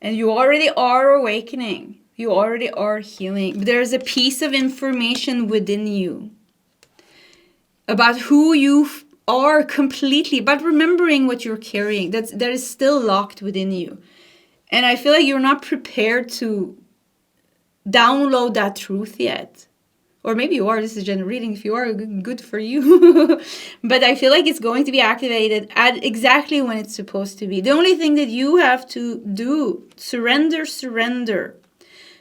And you already are awakening. You already are healing. There's a piece of information within you about who you are completely, about remembering what you're carrying. That is still locked within you. And I feel like you're not prepared to download that truth yet. Or maybe you are. This is a general reading. If you are, good for you. But I feel like it's going to be activated at exactly when it's supposed to be. The only thing that you have to do, surrender.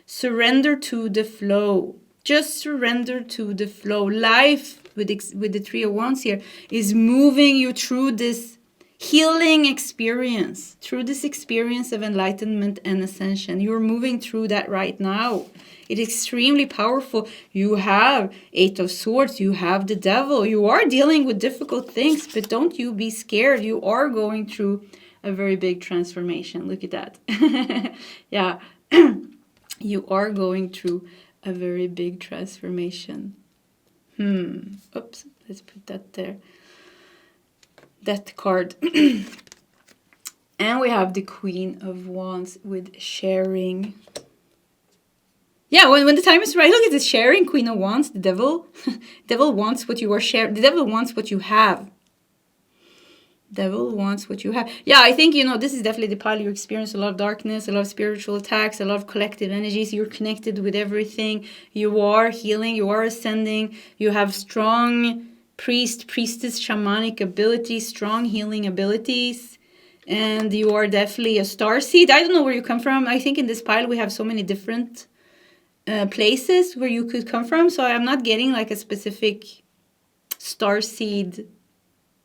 Surrender to the flow. Just surrender to the flow. Life, with the 3 of Wands here, is moving you through this healing experience. Through this experience of enlightenment and ascension. You're moving through that right now. It's extremely powerful. You have 8 of Swords. You have the Devil. You are dealing with difficult things, but don't you be scared. You are going through a very big transformation. Look at that. Yeah. You are going through a very big transformation. Oops. Let's put that there. That card. And we have the Queen of Wands with sharing. Yeah, when the time is right, look at this sharing, Queen of Wands, the Devil. Devil wants what you are sharing. The Devil wants what you have. Devil wants what you have. Yeah, I think, this is definitely the pile. You experience a lot of darkness, a lot of spiritual attacks, a lot of collective energies. You're connected with everything. You are healing. You are ascending. You have strong priestess, shamanic abilities, strong healing abilities. And you are definitely a starseed. I don't know where you come from. I think in this pile we have so many different places where you could come from. So I'm not getting like a specific starseed.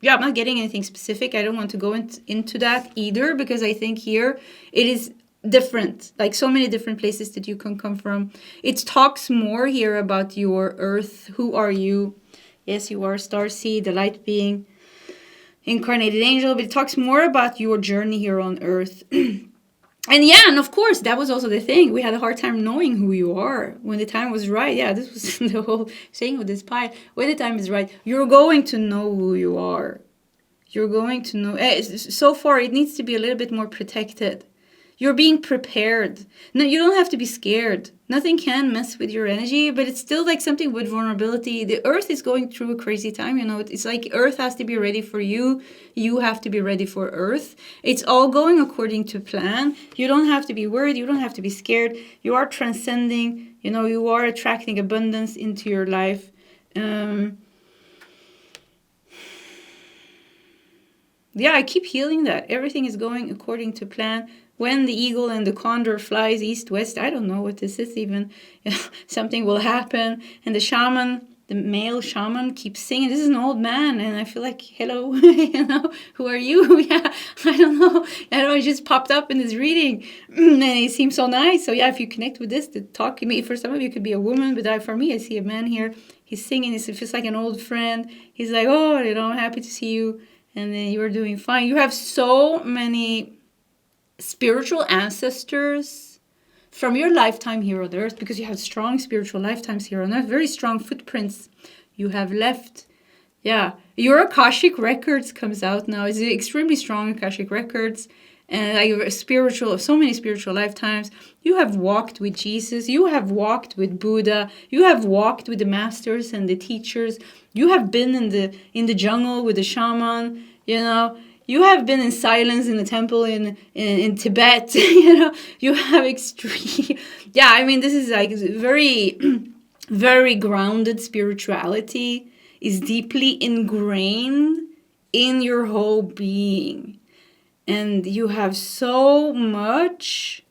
Yeah, I'm not getting anything specific. I don't want to go into that either, because I think here it is different. Like so many different places that you can come from. It talks more here about your earth. Who are you? Yes, you are a starseed, the light being, incarnated angel. But it talks more about your journey here on earth. And of course, that was also the thing. We had a hard time knowing who you are when the time was right. Yeah, this was the whole saying with this pile. When the time is right, you're going to know who you are. You're going to know. So far, it needs to be a little bit more protected. You're being prepared. No, you don't have to be scared. Nothing can mess with your energy, but it's still like something with vulnerability. The earth is going through a crazy time, It's like earth has to be ready for you. You have to be ready for earth. It's all going according to plan. You don't have to be worried. You don't have to be scared. You are transcending. You are attracting abundance into your life. Yeah, I keep healing that. Everything is going according to plan. When the eagle and the condor flies east-west, I don't know what this is even. Something will happen. And the shaman, the male shaman, keeps singing. This is an old man, and I feel like, hello, who are you? Yeah, I don't know. It just popped up in this reading, and he seems so nice. So yeah, if you connect with this, the talk, for some of you, it could be a woman, but for me, I see a man here. He's singing. It feels like an old friend. He's like, oh, I'm happy to see you. And then you're doing fine. You have so many spiritual ancestors from your lifetime here on earth, because you have strong spiritual lifetimes here on earth, very strong footprints you have left. Yeah, your Akashic records comes out now. It's extremely strong Akashic records, and like so many spiritual lifetimes. You have walked with Jesus, you have walked with Buddha, you have walked with the masters and the teachers. You have been in the jungle with the shaman, You have been in silence in the temple in Tibet, You have extreme... Yeah, I mean, this is like very, very grounded spirituality is deeply ingrained in your whole being. And you have so much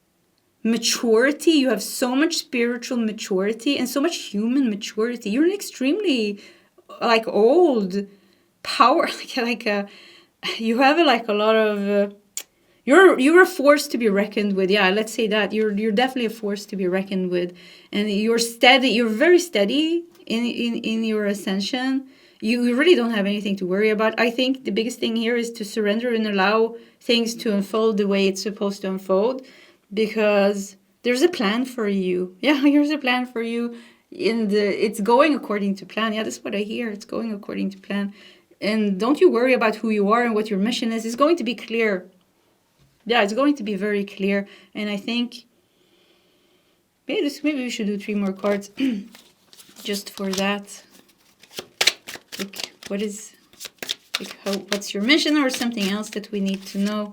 maturity, you have so much spiritual maturity and so much human maturity. You're an extremely old power, you have a lot of you're a force to be reckoned with. Yeah, let's say that you're definitely a force to be reckoned with, and you're steady. You're very steady in your ascension. You really don't have anything to worry about. I think the biggest thing here is to surrender and allow things to unfold the way it's supposed to unfold, because there's a plan for you. Yeah, here's a plan for you. It's going according to plan. Yeah, that's what I hear. It's going according to plan. And don't you worry about who you are and what your mission is. It's going to be clear. Yeah, it's going to be very clear. And I think maybe we should do 3 more cards just for that. What's your mission, or something else that we need to know?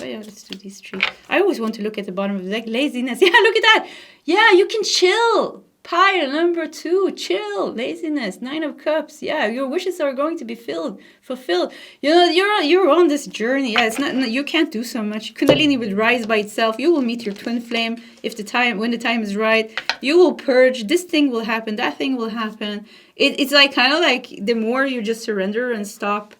Oh yeah, let's do these 3. I always want to look at the bottom of the deck. Laziness. Yeah, look at that. Yeah, you can chill. Pile number 2, chill, laziness, 9 of Cups. Yeah, your wishes are going to be fulfilled. You're on this journey. Yeah, it's not, you can't do so much. Kundalini will rise by itself. You will meet your twin flame when the time is right. You will purge. This thing will happen. That thing will happen. It's like kind of like the more you just surrender and stop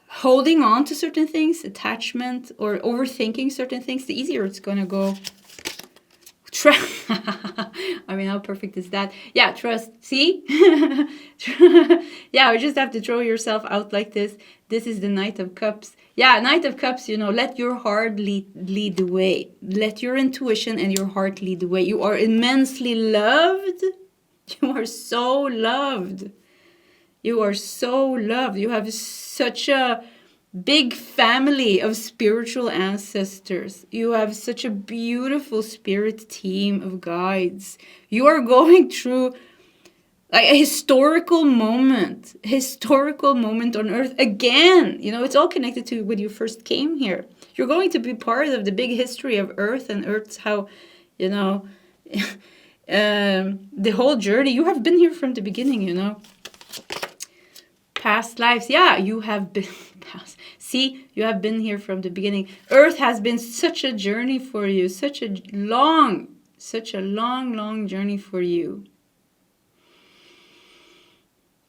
holding on to certain things, attachment, or overthinking certain things, the easier it's gonna go. I mean, how perfect is that? Yeah, trust. See? Yeah, you just have to throw yourself out like this. This is the Knight of Cups. Yeah, Knight of Cups, let your heart lead the way. Let your intuition and your heart lead the way. You are immensely loved. You are so loved. You are so loved. You have such a big family of spiritual ancestors. You have such a beautiful spirit team of guides. You are going through like a historical moment on earth again. It's all connected to when you first came here. You're going to be part of the big history of earth, and earth's how, the whole journey. You have been here from the beginning, Past lives. Yeah, you have been past. See, you have been here from the beginning. Earth has been such a journey for you. Such a long journey for you.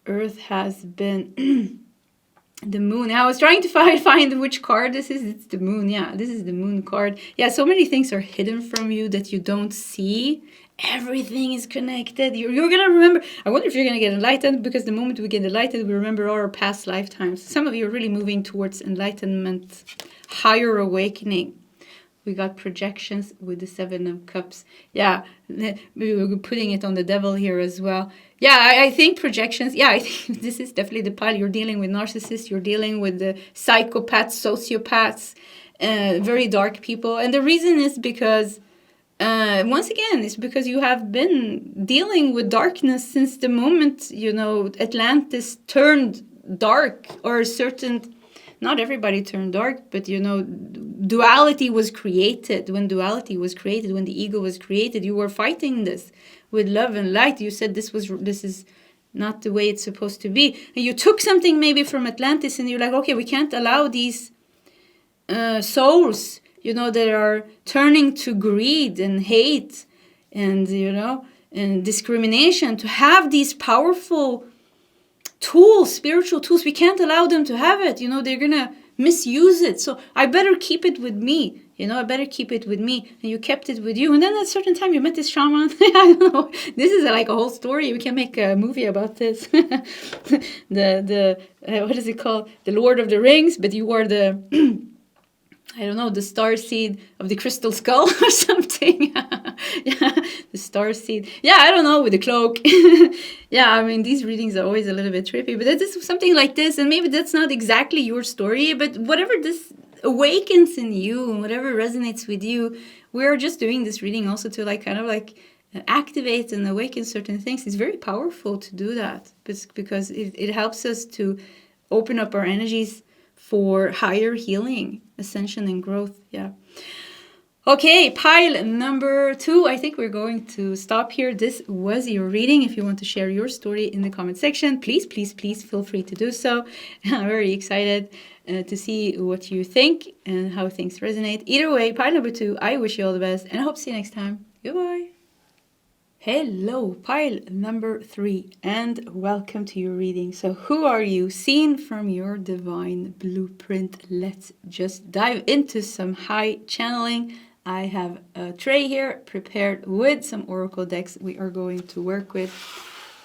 Earth has been the moon. I was trying to find which card this is. It's the moon. Yeah, this is the moon card. Yeah, so many things are hidden from you that you don't see. Everything is connected. You're going to remember. I wonder if you're going to get enlightened, because the moment we get enlightened, we remember our past lifetimes. Some of you are really moving towards enlightenment, higher awakening. We got projections with the 7 of Cups. Yeah, we were putting it on the devil here as well. Yeah, I think projections. Yeah, I think this is definitely the pile. You're dealing with narcissists. You're dealing with the psychopaths, sociopaths, very dark people. And the reason is because... once again, it's because you have been dealing with darkness since the moment, Atlantis turned dark, or not everybody turned dark, but, duality was created. When duality was created, when the ego was created, you were fighting this with love and light. You said this is not the way it's supposed to be. And you took something maybe from Atlantis and you're like, okay, we can't allow these souls, you know, that are turning to greed and hate and, you know, and discrimination to have these powerful tools, spiritual tools. We can't allow them to have it. You know, they're going to misuse it. So I better keep it with me. You know, I better keep it with me. And you kept it with you. And then at a certain time you met this shaman. I don't know. This is like a whole story. We can make a movie about this. What is it called? The Lord of the Rings. But you were the... I don't know, the star seed of the crystal skull or something. Yeah, the star seed. Yeah, I don't know, with the cloak. Yeah, I mean, these readings are always a little bit trippy, but it's something like this, and maybe that's not exactly your story, but whatever this awakens in you, and whatever resonates with you, we're just doing this reading also to like kind of like activate and awaken certain things. It's very powerful to do that, because it helps us to open up our energies for higher healing, ascension, and growth. Yeah. Okay, pile number 2. I think we're going to stop here. This was your reading. If you want to share your story in the comment section, please, please, please feel free to do so. I'm very excited to see what you think and how things resonate. Either way, pile number 2, I wish you all the best, and I hope to see you next time. Goodbye. Hello, pile number 3, and welcome to your reading. So who are you? Seen from your divine blueprint. Let's just dive into some high channeling. I have a tray here prepared with some oracle decks we are going to work with.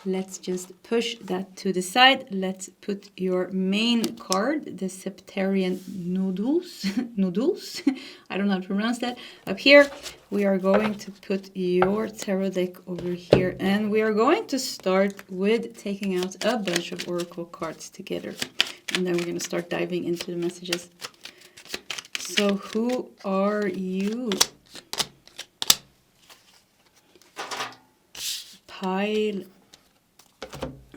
Let's just push that to the side. Let's put your main card, the Septarian nodules. Nodules. I don't know how to pronounce that. Up here, we are going to put your tarot deck over here. And we are going to start with taking out a bunch of oracle cards together. And then we're going to start diving into the messages. So who are you? Pile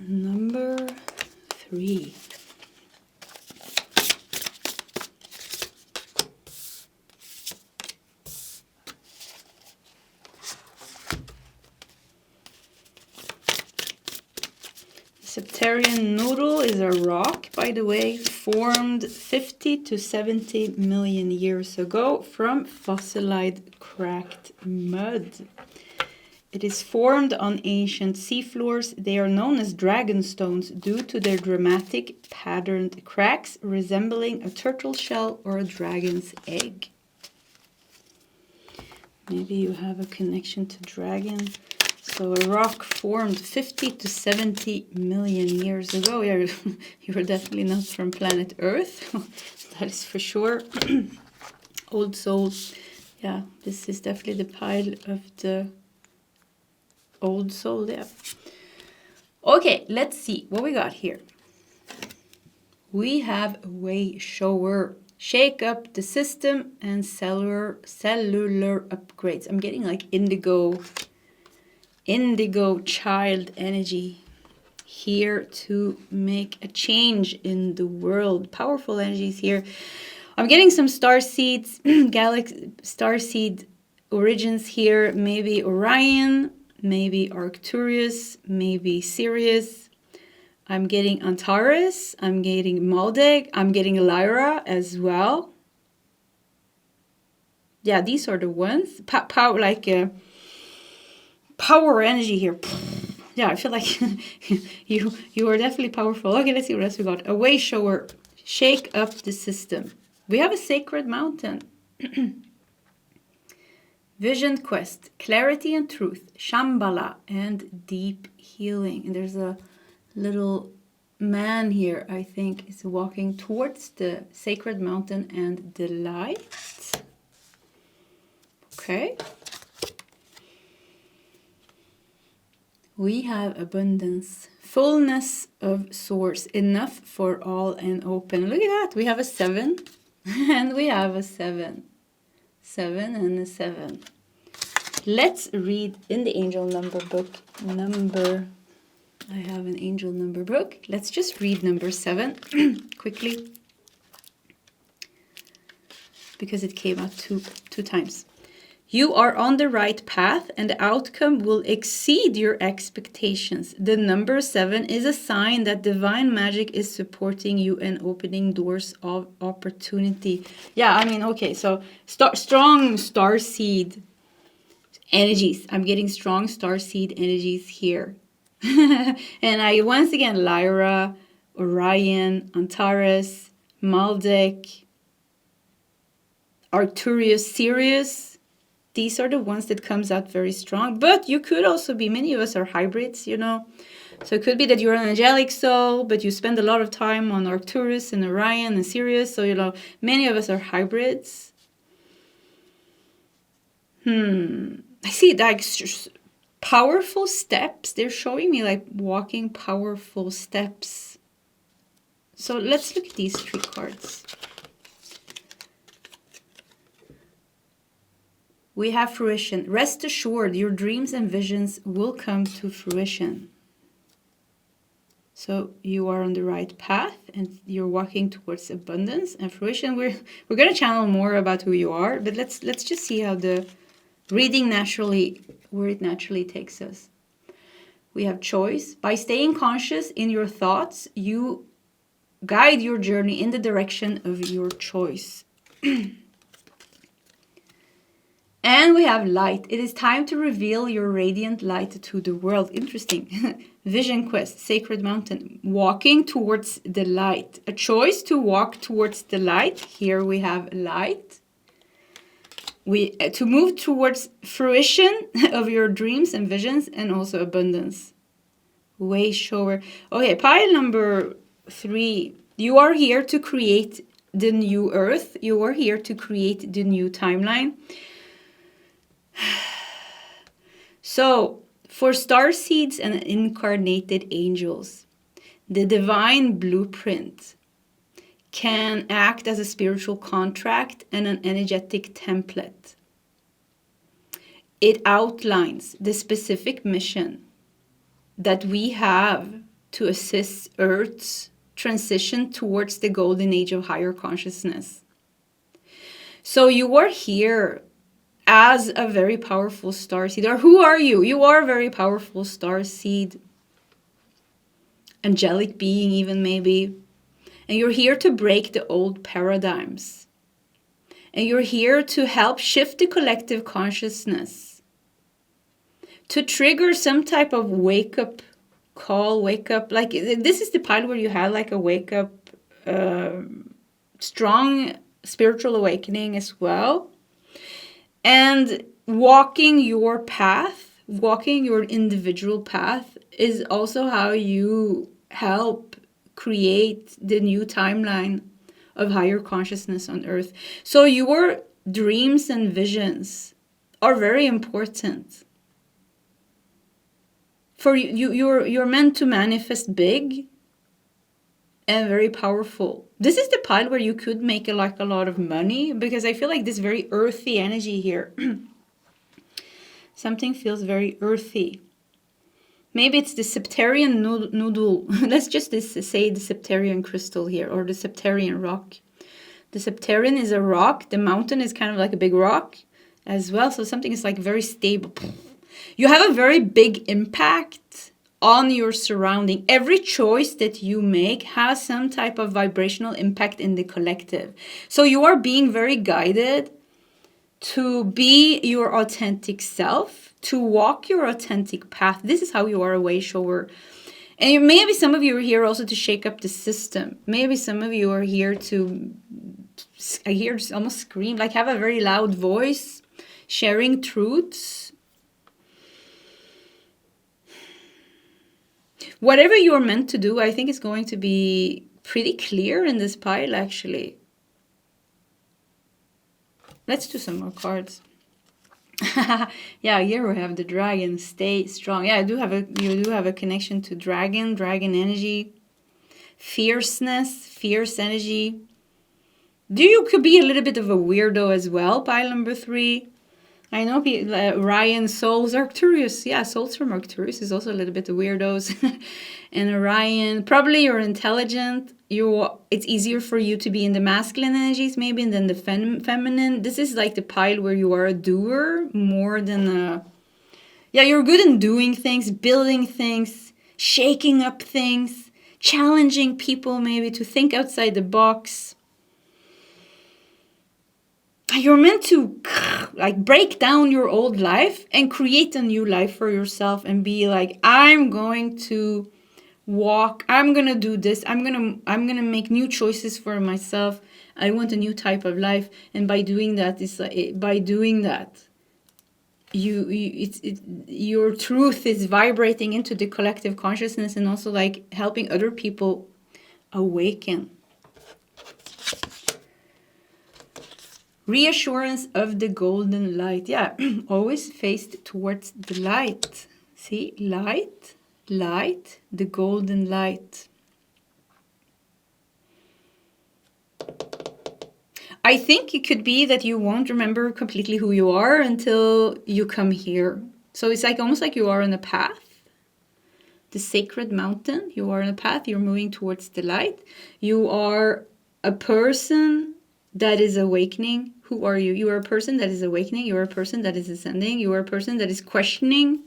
number 3. Septarian noodle is a rock, by the way, formed 50 to 70 million years ago from fossilized cracked mud. It is formed on ancient seafloors. They are known as dragon stones due to their dramatic patterned cracks resembling a turtle shell or a dragon's egg. Maybe you have a connection to dragon. So a rock formed 50 to 70 million years ago. Yeah, you were definitely not from planet Earth. That is for sure. Old soul. Yeah, this is definitely the pile of the old soul, yeah. Okay, let's see what we got here. We have way shower. Shake up the system and cellular upgrades. I'm getting like indigo child energy here to make a change in the world. Powerful energies here. I'm getting some star seeds, galaxy star seed origins here. Maybe Orion, maybe Arcturus, maybe Sirius. I'm getting Antares, I'm getting Maldek, I'm getting Lyra as well. Yeah, these are the ones. Power energy here. Yeah, I feel like you are definitely powerful. Okay, let's see what else we got. A way shower. Shake up the system. We have a sacred mountain. Vision quest, clarity and truth, Shambhala, and deep healing. And there's a little man here, I think, is walking towards the sacred mountain and the light. Okay. We have abundance, fullness of source, enough for all and open. Look at that. We have a 7 and we have a 7. 7 and a 7. Let's read in the angel number book. I have an angel number book. Let's just read number 7 quickly, because it came out two times. You are on the right path and the outcome will exceed your expectations. The number 7 is a sign that divine magic is supporting you and opening doors of opportunity. Yeah, I mean, okay, so strong star seed energies. I'm getting strong star seed energies here. And I, once again, Lyra, Orion, Antares, Maldek, Arcturus, Sirius. These are the ones that comes out very strong. But you could also be, many of us are hybrids, you know. So it could be that you're an angelic soul, but you spend a lot of time on Arcturus and Orion and Sirius. So, you know, many of us are hybrids. I see like powerful steps. They're showing me like walking powerful steps. So let's look at these 3 cards. We have fruition. Rest assured, your dreams and visions will come to fruition. So you are on the right path and you're walking towards abundance and fruition. We're going to channel more about who you are, but let's just see how the reading naturally, where it naturally takes us. We have choice. By staying conscious in your thoughts, you guide your journey in the direction of your choice. And we have light. It is time to reveal your radiant light to the world. Interesting. Vision quest, sacred mountain. Walking towards the light. A choice to walk towards the light. Here we have light. To move towards fruition of your dreams and visions and also abundance. Way shower. Okay, pile number 3. You are here to create the new earth. You are here to create the new timeline. So, for starseeds and incarnated angels, the divine blueprint can act as a spiritual contract and an energetic template. It outlines the specific mission that we have to assist Earth's transition towards the golden age of higher consciousness. So you are here as a very powerful starseed. Or who are you? You are a very powerful starseed. Angelic being even maybe. And you're here to break the old paradigms. And you're here to help shift the collective consciousness. To trigger some type of wake-up call, wake-up. Like, this is the part where you have like a wake-up, strong spiritual awakening as well. And walking your path, walking your individual path is also how you help create the new timeline of higher consciousness on Earth. So your dreams and visions are very important. For you're meant to manifest big and very powerful. This is the part where you could make a lot of money, because I feel like this very earthy energy here. Something feels very earthy. Maybe it's the Septarian nodule. Let's just say the Septarian crystal here, or the Septarian rock. The Septarian is a rock. The mountain is kind of like a big rock as well. So something is like very stable. You have a very big impact on your surrounding. Every choice that you make has some type of vibrational impact in the collective. So you are being very guided to be your authentic self, to walk your authentic path. This is how you are a way shower. And maybe some of you are here also to shake up the system. Maybe some of you are here to, I hear almost scream, like have a very loud voice, sharing truths. Whatever you're meant to do, I think is going to be pretty clear in this pile, actually. Let's do some more cards. Yeah, here we have the dragon. Stay strong. Yeah, you do have a connection to dragon energy, fierceness, fierce energy. You could be a little bit of a weirdo as well, pile number 3. I know Orion, souls, Arcturus. Yeah, souls from Arcturus is also a little bit of weirdos. And Orion, probably you're intelligent. It's easier for you to be in the masculine energies maybe than the feminine. This is like the pile where you are a doer more than a... Yeah, you're good in doing things, building things, shaking up things, challenging people maybe to think outside the box. You're meant to like break down your old life and create a new life for yourself and be like, I'm going to walk, I'm going to do this, I'm going to make new choices for myself. I want a new type of life. And by doing that, your truth is vibrating into the collective consciousness and also like helping other people awaken. Reassurance of the golden light. Yeah, always faced towards the light. See, light, the golden light. I think it could be that you won't remember completely who you are until you come here. So it's like almost like you are on a path. The sacred mountain. You are on a path. You're moving towards the light. You are a person that is awakening. Who are you? You are a person that is awakening. You are a person that is ascending. You are a person that is questioning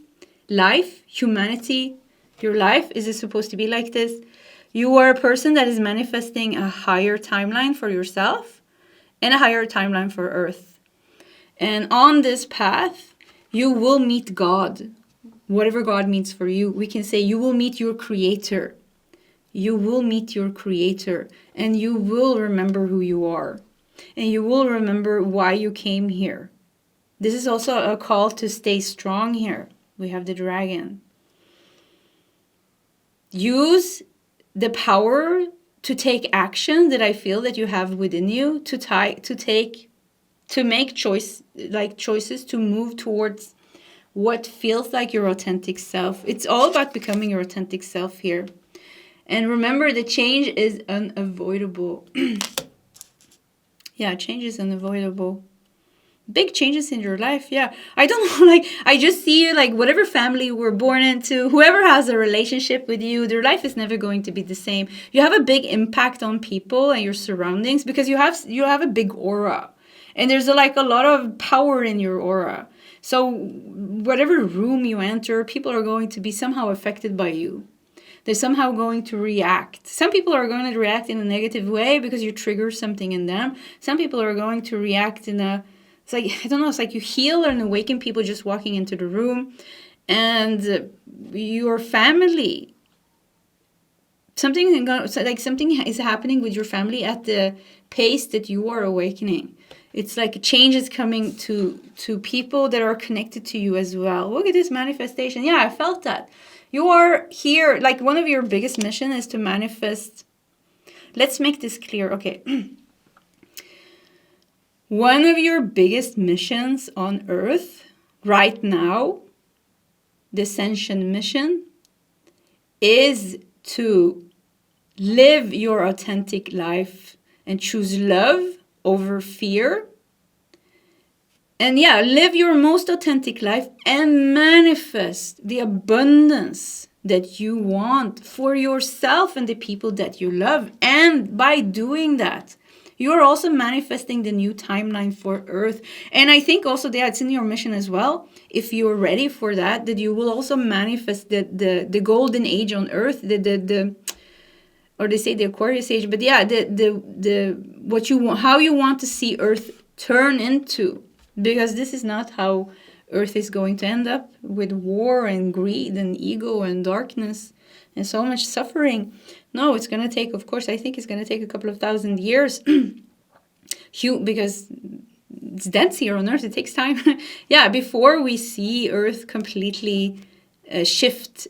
life, humanity. Your life, is it supposed to be like this? You are a person that is manifesting a higher timeline for yourself and a higher timeline for Earth. And on this path, you will meet God. Whatever God means for you. We can say you will meet your creator. You will meet your creator. And you will remember who you are. And you will remember why you came here. This is also a call to stay strong here. We have the dragon. Use the power to take action that I feel that you have within you to make choices to move towards what feels like your authentic self. It's all about becoming your authentic self here. And remember, the change is unavoidable. Yeah, change is unavoidable. Big changes in your life, yeah. I don't know, like, I just see you, like, whatever family you were born into, whoever has a relationship with you, their life is never going to be the same. You have a big impact on people and your surroundings because you have a big aura. And there's a lot of power in your aura. So whatever room you enter, people are going to be somehow affected by you. They're somehow going to react. Some people are going to react in a negative way because you trigger something in them. Some people are going to react in a... It's like, I don't know, it's like you heal and awaken people just walking into the room. And your family, something is happening with your family at the pace that you are awakening. It's like a change is coming to people that are connected to you as well. Look at this manifestation. Yeah, I felt that. You are here, like one of your biggest missions is to manifest. Let's make this clear. Okay. One of your biggest missions on Earth right now, the Ascension mission, is to live your authentic life and choose love over fear. And yeah, live your most authentic life and manifest the abundance that you want for yourself and the people that you love. And by doing that, you are also manifesting the new timeline for Earth. And I think also that it's in your mission as well. If you're ready for that, that you will also manifest the golden age on Earth, or they say the Aquarius age, but yeah, what you want, how you want to see Earth turn into. Because this is not how Earth is going to end up, with war and greed and ego and darkness and so much suffering. No, it's going to take, of course, I think it's going to take a couple of thousand years. Because it's dense here on Earth, it takes time. Yeah, before we see Earth completely a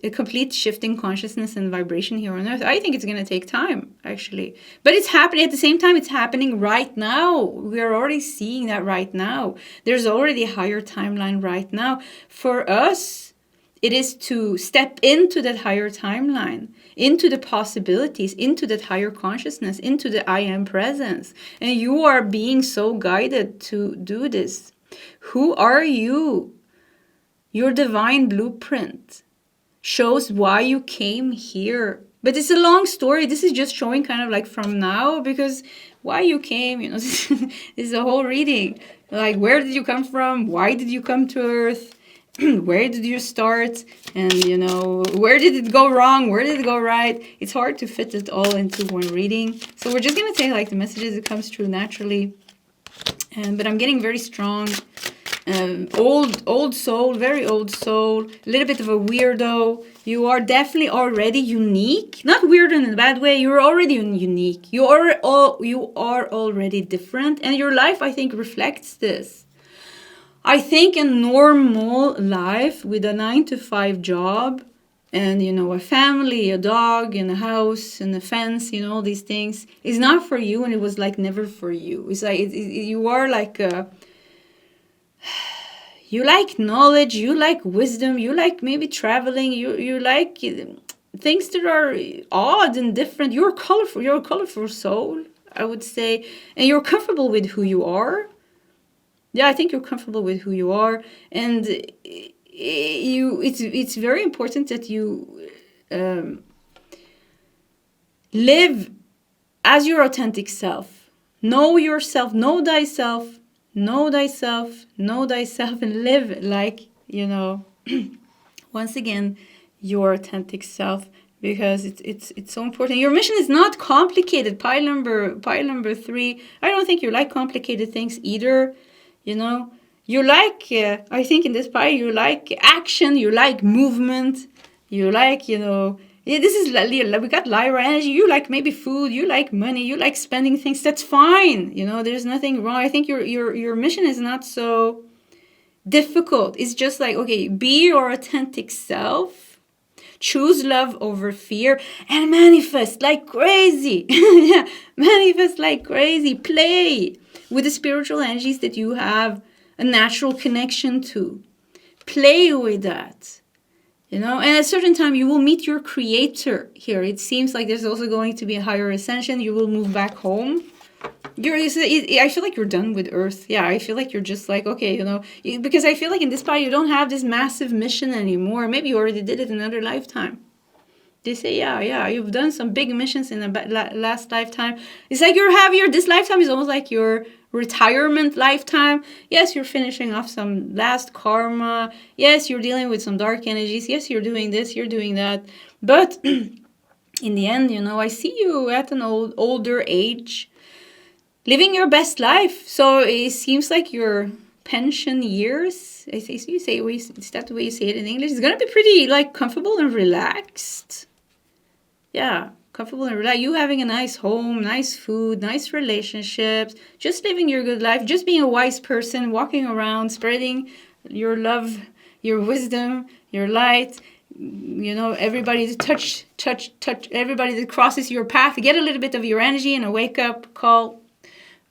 complete shift in consciousness and vibration here on Earth. I think it's going to take time, actually. But it's happening at the same time. It's happening right now. We are already seeing that right now. There's already a higher timeline right now. For us, it is to step into that higher timeline, into the possibilities, into that higher consciousness, into the I am presence. And you are being so guided to do this. Who are you? Your divine blueprint shows why you came here. But it's a long story. This is just showing kind of like from now, because why you came, you know, this is a whole reading. Like, where did you come from? Why did you come to Earth? Where did you start? And, you know, where did it go wrong? Where did it go right? It's hard to fit it all into one reading. So we're just going to take like the messages that comes through naturally. But I'm getting very strong. Old soul, very old soul, a little bit of a weirdo. You are definitely already unique, not weird in a bad way. You're already unique. You are already different, and your life, I think, reflects this. I think a normal life with a 9-to-5 job, and, you know, a family, a dog, and a house, and a fence, you know, these things is not for you, and it was like never for you. It's like you are like a. You like knowledge, you like wisdom, you like maybe traveling, you like things that are odd and different. You're a colorful soul, I would say. And you're comfortable with who you are. Yeah, I think you're comfortable with who you are. And it's very important that you live as your authentic self. Know yourself, know thyself. Know thyself, and live like, you know, once again, your authentic self, because it's so important. Your mission is not complicated. Pile number 3. I don't think you like complicated things either. You know, you like, I think in this pile, you like action, you like movement, you like, you know, yeah, this is, we got Lyra energy. You like maybe food, you like money, you like spending things. That's fine. You know, there's nothing wrong. I think your mission is not so difficult. It's just like, okay, be your authentic self. Choose love over fear and manifest like crazy. Yeah, manifest like crazy. Play with the spiritual energies that you have a natural connection to. Play with that. You know, and at a certain time you will meet your creator here. It seems like there's also going to be a higher ascension. You will move back home. I feel like you're done with Earth. Yeah, I feel like you're just like, okay, you know, because I feel like in this part you don't have this massive mission anymore. Maybe you already did it in another lifetime. They say, yeah, you've done some big missions in the last lifetime. It's like this lifetime is almost like your retirement lifetime. Yes, you're finishing off some last karma. Yes, you're dealing with some dark energies. Yes, you're doing this, you're doing that. But in the end, you know, I see you at an older age, living your best life. So it seems like your pension years, is that the way you say it in English? It's going to be pretty like comfortable and relaxed. Yeah, comfortable and relaxed. You having a nice home, nice food, nice relationships, just living your good life, just being a wise person, walking around, spreading your love, your wisdom, your light. You know, everybody to touch everybody that crosses your path. Get a little bit of your energy and a wake up call.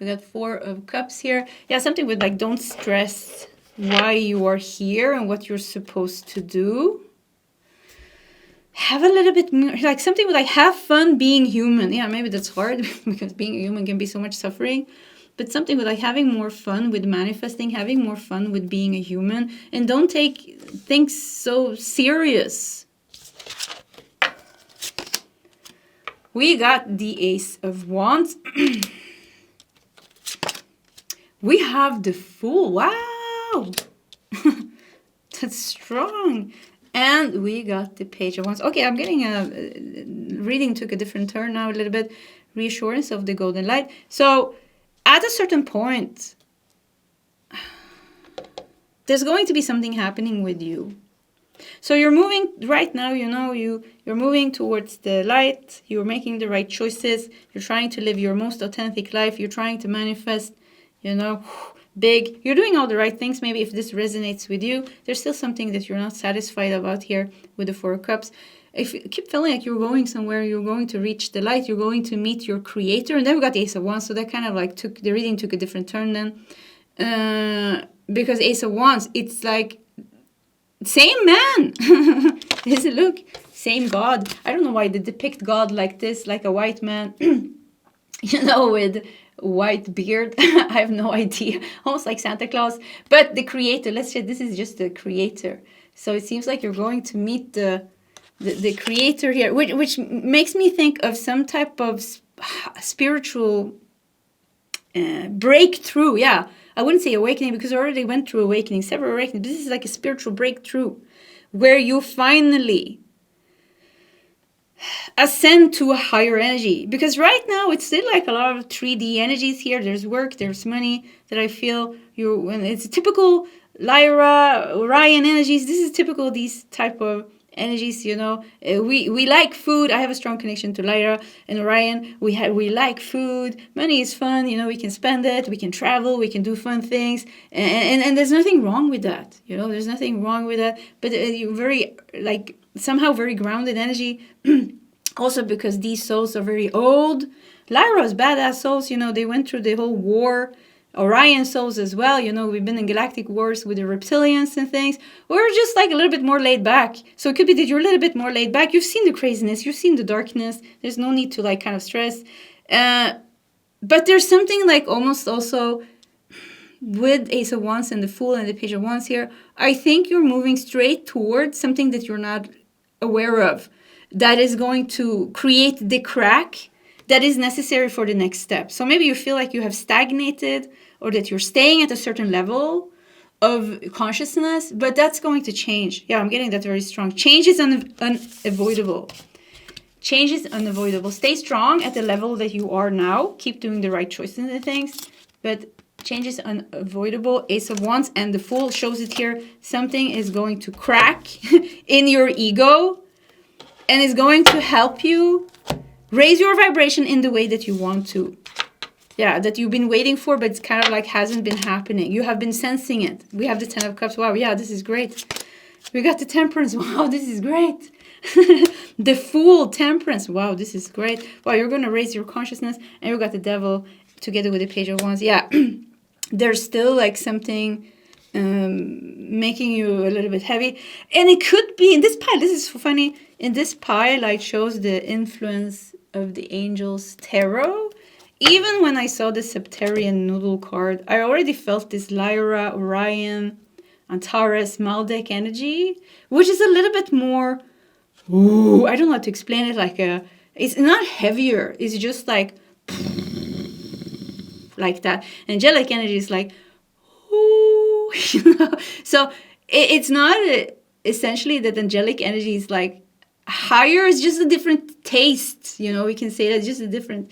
We got 4 of Cups here. Yeah, something with like, don't stress why you are here and what you're supposed to do. Have a little bit more, like something with like, have fun being human. Yeah, maybe that's hard because being a human can be so much suffering. But something with like having more fun with manifesting, having more fun with being a human. And don't take things so serious. We got the Ace of Wands. We have the Fool. Wow. That's strong. And we got the Page of Wands. Okay, I'm getting reading took a different turn now a little bit. Reassurance of the golden light. So at a certain point, there's going to be something happening with you. So you're moving right now, you know, you're moving towards the light. You're making the right choices. You're trying to live your most authentic life. You're trying to manifest, you know, big. You're doing all the right things. Maybe if this resonates with you, there's still something that you're not satisfied about here with the 4 of Cups. If you keep feeling like you're going somewhere, you're going to reach the light, you're going to meet your creator. And then we got the Ace of Wands, so that kind of like the reading took a different turn then. Because Ace of Wands, it's like, same man. Is it, look, same God. I don't know why they depict God like this, like a white man, you know, white beard. I have no idea. Almost like Santa Claus. But the creator, let's say this is just the creator. So it seems like you're going to meet the creator here, which makes me think of some type of spiritual breakthrough. Yeah, I wouldn't say awakening because I already went through awakening, several awakenings. This is like a spiritual breakthrough where you finally ascend to a higher energy. Because right now it's still like a lot of 3D energies here. There's work, there's money that I feel when it's typical Lyra, Orion energies. This is typical these type of energies, you know. We like food. I have a strong connection to Lyra and Orion. We like food. Money is fun, you know. We can spend it. We can travel. We can do fun things, and there's nothing wrong with that, you know. There's nothing wrong with that. But you're very like somehow very grounded energy. Also because these souls are very old. Lyra's badass souls, you know. They went through the whole war. Orion souls as well, you know, we've been in galactic wars with the reptilians and things. We're just like a little bit more laid back. So it could be that you're a little bit more laid back. You've seen the craziness, you've seen the darkness. There's no need to like kind of stress. But there's something like almost also with Ace of Wands and the Fool and the Page of Wands here. I think you're moving straight towards something that you're not aware of. That is going to create the crack that is necessary for the next step. So maybe you feel like you have stagnated or that you're staying at a certain level of consciousness, but that's going to change. Yeah, I'm getting that very strong. Change is unavoidable. Change is unavoidable. Stay strong at the level that you are now. Keep doing the right choices and things, but change is unavoidable. Ace of Wands and the Fool shows it here. Something is going to crack in your ego and is going to help you raise your vibration in the way that you want to. Yeah, that you've been waiting for, but it's kind of like hasn't been happening. You have been sensing it. We have the 10 of Cups. Wow, yeah, this is great. We got the Temperance. Wow, this is great. The Fool, Temperance. Wow, this is great. Wow, you're going to raise your consciousness. And you got the Devil together with the Page of Wands. Yeah, there's still like something making you a little bit heavy. And it could be in this pile. This is funny. In this pile, like shows the influence of the Angels Tarot. Even when I saw the Septarian noodle card, I already felt this Lyra, Orion, Antares, Maldek energy, which is a little bit more, ooh, I don't know how to explain it, like it's not heavier, it's just like that. Angelic energy is like, ooh, you know? So it's not essentially that angelic energy is like higher, it's just a different taste, you know, we can say that's just a different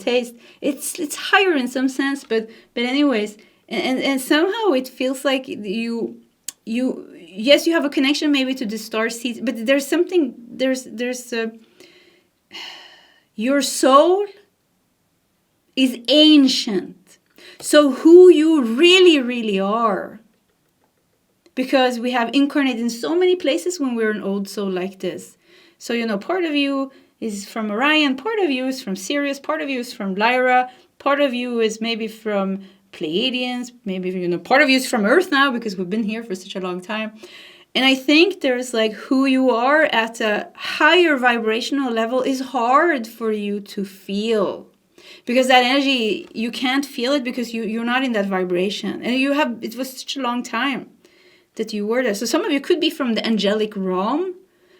taste. It's higher in some sense, but anyways, and somehow it feels like you yes, you have a connection maybe to the star seeds, but there's something, there's your soul is ancient, so who you really are, because we have incarnated in so many places when we're an old soul like this. So, you know, part of you is from Orion, part of you is from Sirius, part of you is from Lyra, part of you is maybe from Pleiadians, maybe, you know, part of you is from Earth now because we've been here for such a long time. And I think there's like who you are at a higher vibrational level is hard for you to feel. Because that energy, you can't feel it because you're not in that vibration. And it was such a long time that you were there. So some of you could be from the angelic realm,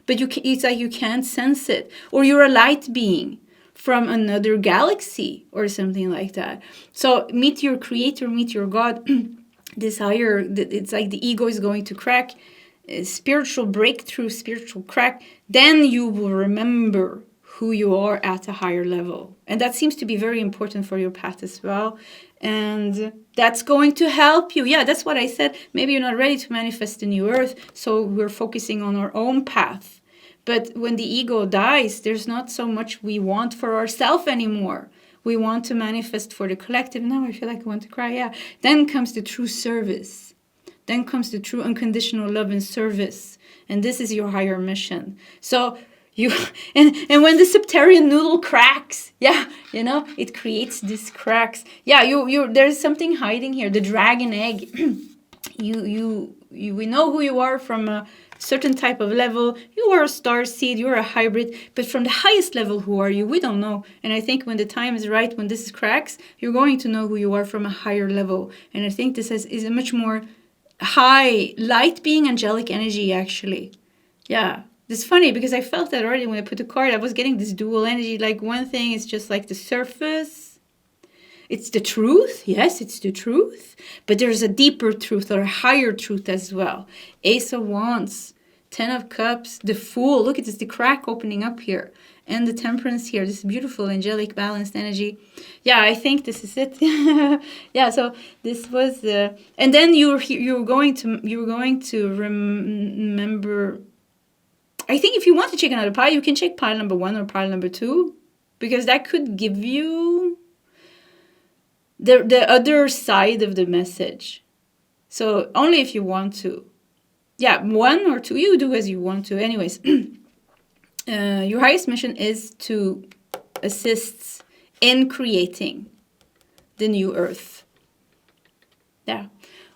but it's like you can't sense it. Or you're a light being from another galaxy or something like that. So meet your creator, meet your God. This higher, it's like the ego is going to crack. Spiritual breakthrough, spiritual crack. Then you will remember who you are at a higher level. And that seems to be very important for your path as well. And that's going to help you. Yeah, that's what I said. Maybe you're not ready to manifest the new earth, so we're focusing on our own path. But when the ego dies, there's not so much we want for ourselves anymore. We want to manifest for the collective. Now I feel like I want to cry. Yeah. Then comes the true service. Then comes the true unconditional love and service. And this is your higher mission. So and when the Septarian noodle cracks, yeah, you know, it creates these cracks. Yeah, there's something hiding here. The dragon egg. We know who you are from certain type of level. You are a star seed, you're a hybrid, but from the highest level, who are you? We don't know. And I think when the time is right, when this cracks, you're going to know who you are from a higher level. And I think this is a much more high light being, angelic energy, actually. Yeah. It's funny because I felt that already when I put the card. I was getting this dual energy. Like one thing is just like the surface. It's the truth. Yes, it's the truth. But there's a deeper truth or a higher truth as well. Ace of Wands, Ten of Cups, the Fool. Look at this, the crack opening up here. And the Temperance here. This beautiful, angelic, balanced energy. Yeah, I think this is it. Yeah, so this was the... And then you're going to remember... I think if you want to check another pile, you can check pile number 1 or pile number 2. Because that could give you the other side of the message. So only if you want to. Yeah, 1 or 2, you do as you want to. Anyways, your highest mission is to assist in creating the new earth. Yeah.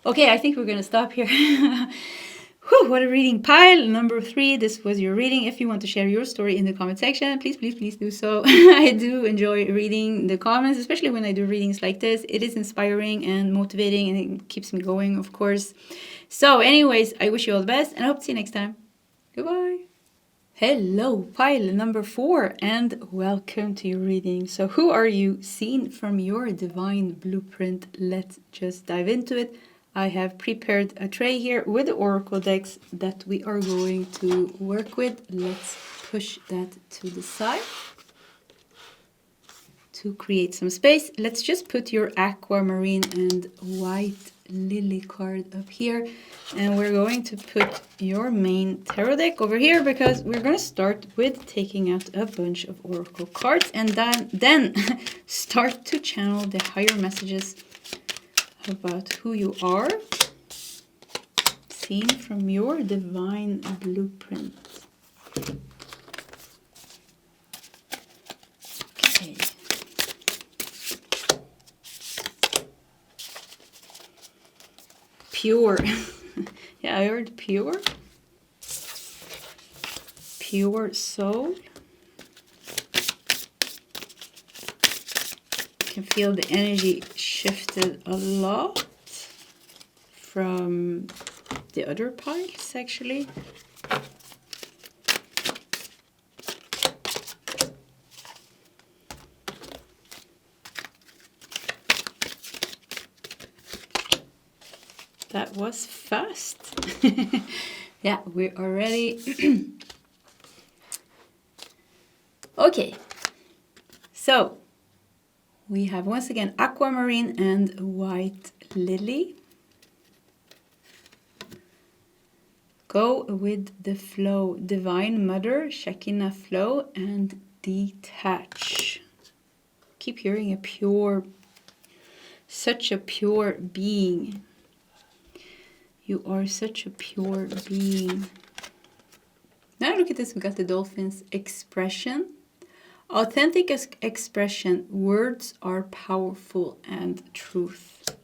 Okay, I think we're going to stop here. Whew, what a reading. Pile number 3. This was your reading. If you want to share your story in the comment section, please, please, please do so. I do enjoy reading the comments, especially when I do readings like this. It is inspiring and motivating, and it keeps me going, of course. So anyways, I wish you all the best, and I hope to see you next time. Goodbye. Hello, pile number 4, and welcome to your reading. So who are you? Seen from your divine blueprint. Let's just dive into it. I have prepared a tray here with the oracle decks that we are going to work with. Let's push that to the side to create some space. Let's just put your Aquamarine and White Lily card up here. And we're going to put your main tarot deck over here because we're going to start with taking out a bunch of oracle cards and then start to channel the higher messages about who you are, seen from your divine blueprint. Okay. Pure. Yeah, I heard pure. Pure soul. Can feel the energy shifted a lot from the other piles, actually. That was fast. Yeah, we are ready. Okay, so we have once again Aquamarine and White Lily. Go with the flow. Divine Mother, Shekinah flow, and detach. Keep hearing a pure, such a pure being. You are such a pure being. Now look at this, we got the dolphins. Expression. Authentic expression. Words are powerful, and truth.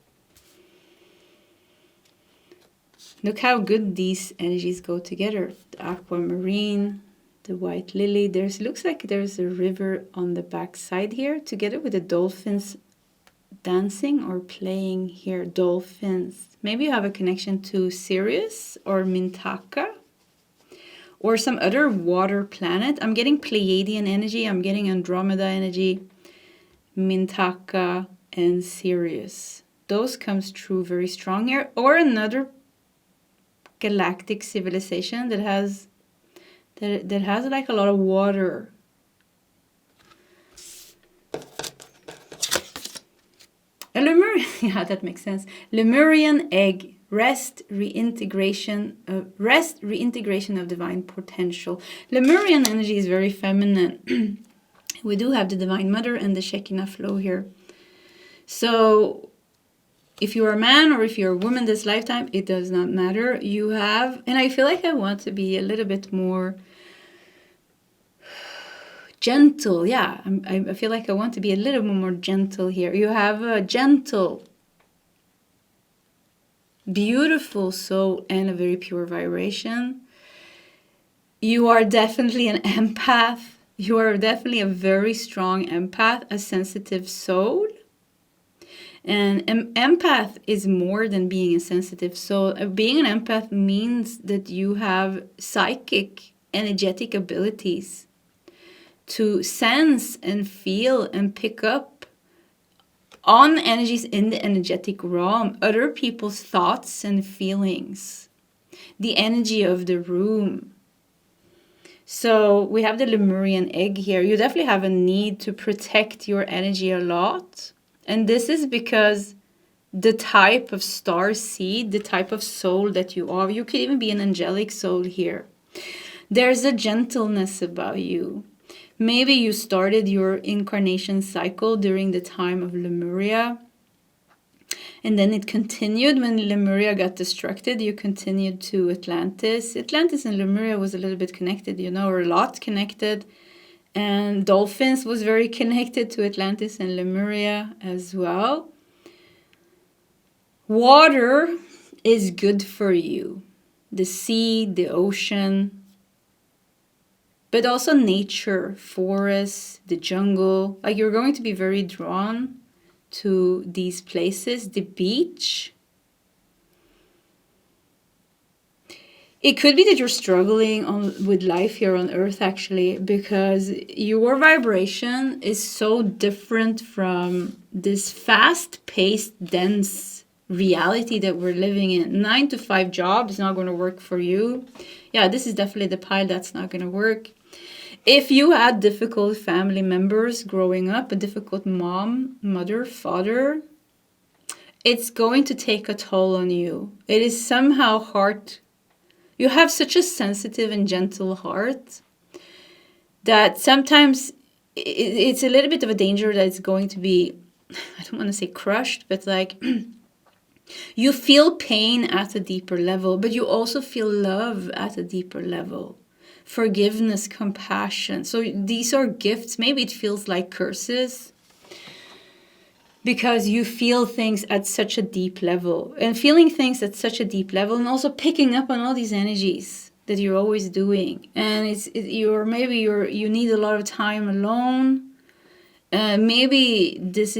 Look how good these energies go together. The Aquamarine, the White Lily. Looks like there's a river on the back side here, together with the dolphins dancing or playing here. Dolphins. Maybe you have a connection to Sirius or Mintaka, or some other water planet. I'm getting Pleiadian energy. I'm getting Andromeda energy, Mintaka, and Sirius. Those comes true very strong here. Or another galactic civilization that has like a lot of water. A Lemurian, yeah, that makes sense. Lemurian egg. Rest, reintegration of divine potential. Lemurian energy is very feminine. We do have the Divine Mother and the Shekinah flow here. So if you're a man or if you're a woman this lifetime, it does not matter. You have, and I feel like I want to be a little bit more gentle. Yeah, I feel like I want to be a little bit more gentle here. You have a gentle, beautiful soul and a very pure vibration. You are definitely an empath. You are definitely a very strong empath, a sensitive soul. And an empath is more than being a sensitive soul. Being an empath means that you have psychic, energetic abilities to sense and feel and pick up on energies in the energetic realm, other people's thoughts and feelings, the energy of the room. So we have the Lemurian egg here. You definitely have a need to protect your energy a lot. And this is because the type of star seed, the type of soul that you are, you could even be an angelic soul here. There's a gentleness about you. Maybe you started your incarnation cycle during the time of Lemuria. And then it continued when Lemuria got destructed. You continued to Atlantis. Atlantis and Lemuria was a little bit connected, or a lot connected. And dolphins was very connected to Atlantis and Lemuria as well. Water is good for you. The sea, the ocean, but also nature, forests, the jungle. Like, you're going to be very drawn to these places. The beach. It could be that you're struggling with life here on Earth, actually, because your vibration is so different from this fast-paced, dense reality that we're living in. 9-to-5 job is not going to work for you. Yeah, this is definitely the pile that's not going to work. If you had difficult family members growing up, a difficult mom, mother, father, it's going to take a toll on you. It is somehow hard. You have such a sensitive and gentle heart that sometimes it's a little bit of a danger that it's going to be, I don't want to say crushed, but like you feel pain at a deeper level, but you also feel love at a deeper level. Forgiveness, compassion. So these are gifts. Maybe it feels like curses because you feel things at such a deep level. And feeling things at such a deep level and also picking up on all these energies that you're always doing. And you need a lot of time alone. Maybe this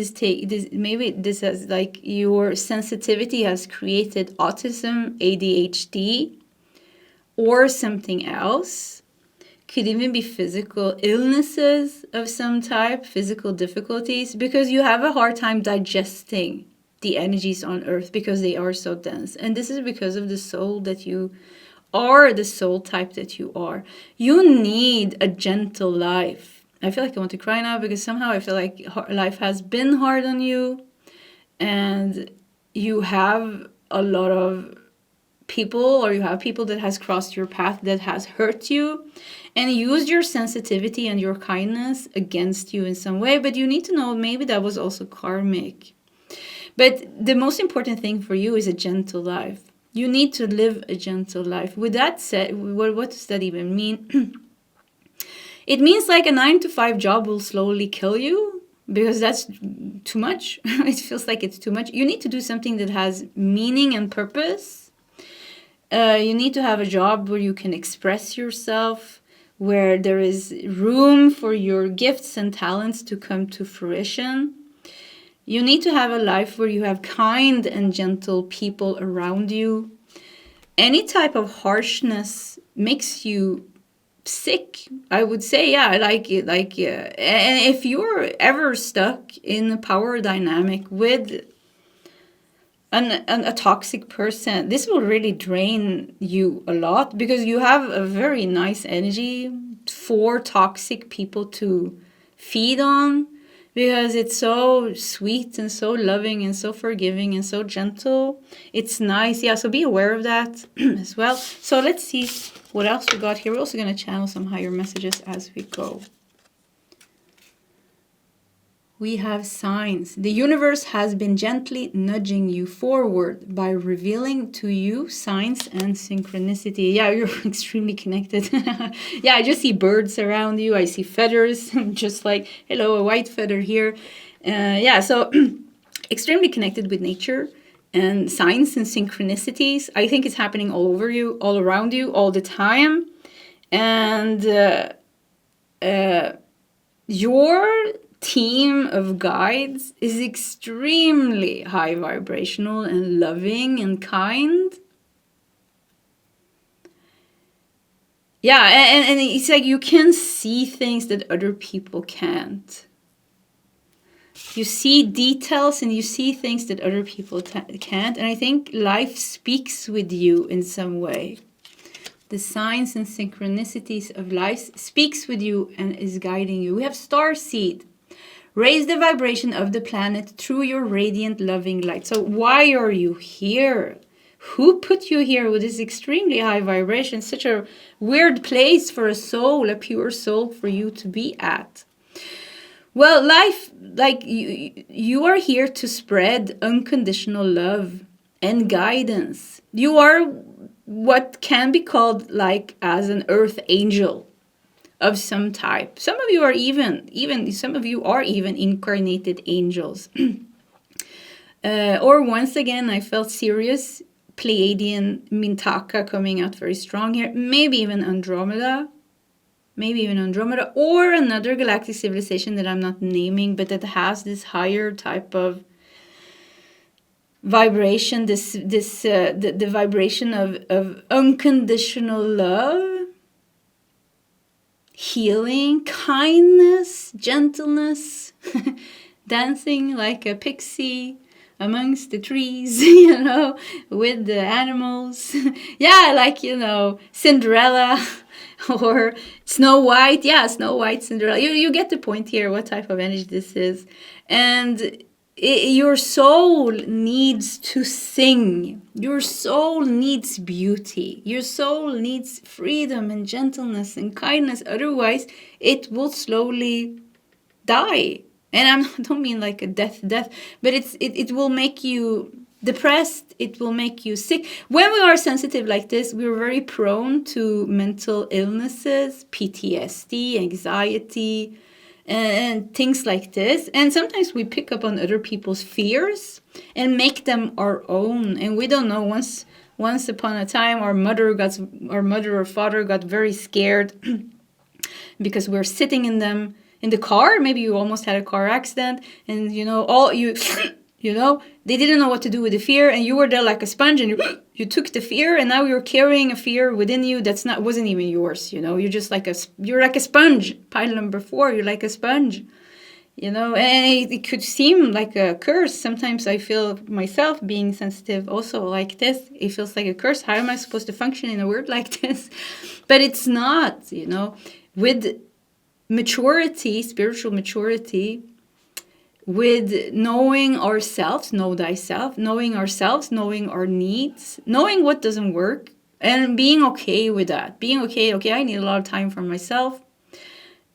has like your sensitivity has created autism, ADHD, or something else. Could even be physical illnesses of some type, physical difficulties, because you have a hard time digesting the energies on Earth because they are so dense. And this is because of the soul that you are, the soul type that you are. You need a gentle life. I feel like I want to cry now because somehow I feel like life has been hard on you and you have a lot of people, or you have people that has crossed your path that has hurt you and used your sensitivity and your kindness against you in some way. But you need to know maybe that was also karmic. But the most important thing for you is a gentle life. You need to live a gentle life. With that said, what does that even mean? It means like a 9-to-5 job will slowly kill you because that's too much. It feels like it's too much. You need to do something that has meaning and purpose. You need to have a job where you can express yourself, where there is room for your gifts and talents to come to fruition. You need to have a life where you have kind and gentle people around you. Any type of harshness makes you sick, I would say. Yeah, and if you're ever stuck in a power dynamic with a toxic person, this will really drain you a lot because you have a very nice energy for toxic people to feed on, because it's so sweet and so loving and so forgiving and so gentle. It's nice. Yeah, so be aware of that as well. So let's see what else we got here. We're also going to channel some higher messages as we go. We have signs. The universe has been gently nudging you forward by revealing to you signs and synchronicity. Yeah, you're extremely connected. Yeah, I just see birds around you. I see feathers, just like, hello, a white feather here. Yeah, so extremely connected with nature and signs and synchronicities. I think it's happening all over you, all around you, all the time. And your team of guides is extremely high vibrational and loving and kind. Yeah, and it's like you can see things that other people can't. You see details and you see things that other people can't. And I think life speaks with you in some way. The signs and synchronicities of life speaks with you and is guiding you. We have starseed. Raise the vibration of the planet through your radiant loving light. So why are you here? Who put you here with this extremely high vibration? Such a weird place for a soul, a pure soul for you to be at. Well, life, like you are here to spread unconditional love and guidance. You are what can be called like as an earth angel of some type. Some of you are even some of you are even incarnated angels. Or once again, I felt Sirius, Pleiadian, Mintaka coming out very strong here. Maybe even Andromeda, or another galactic civilization that I'm not naming, but that has this higher type of vibration, the vibration of unconditional love, healing, kindness, gentleness, dancing like a pixie amongst the trees, with the animals. Yeah, like, Cinderella or Snow White. Yeah, Snow White, Cinderella. You get the point here, what type of energy this is. And your soul needs to sing. Your soul needs beauty. Your soul needs freedom and gentleness and kindness. Otherwise, it will slowly die. And I don't mean like a death, but it will make you depressed. It will make you sick. When we are sensitive like this, we're very prone to mental illnesses, PTSD, anxiety, and things like this. And sometimes we pick up on other people's fears and make them our own. And we don't know, once upon a time, our mother or father got very scared because we're sitting in the car. Maybe you almost had a car accident, and they didn't know what to do with the fear, and you were there like a sponge, and you took the fear, and now you're carrying a fear within you wasn't even yours. You're just like you're like a sponge. Pile number 4, you're like a sponge. And it could seem like a curse. Sometimes I feel myself being sensitive also like this. It feels like a curse. How am I supposed to function in a world like this? But it's not. With maturity, spiritual maturity, with knowing ourselves, know thyself, knowing ourselves, knowing our needs, knowing what doesn't work, and being okay with that. Being okay, I need a lot of time for myself.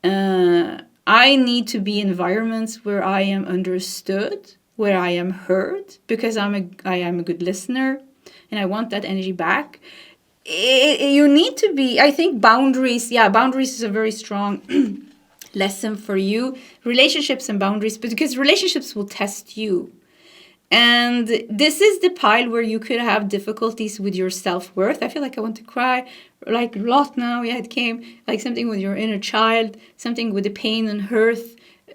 I need to be in environments where I am understood, where I am heard, because I am a good listener, and I want that energy back. You need to be, I think, boundaries. Yeah, boundaries is a very strong lesson for you. Relationships and boundaries, but because relationships will test you. And this is the pile where you could have difficulties with your self-worth. I feel like I want to cry like a lot now. Yeah, it came like something with your inner child, something with the pain and hurt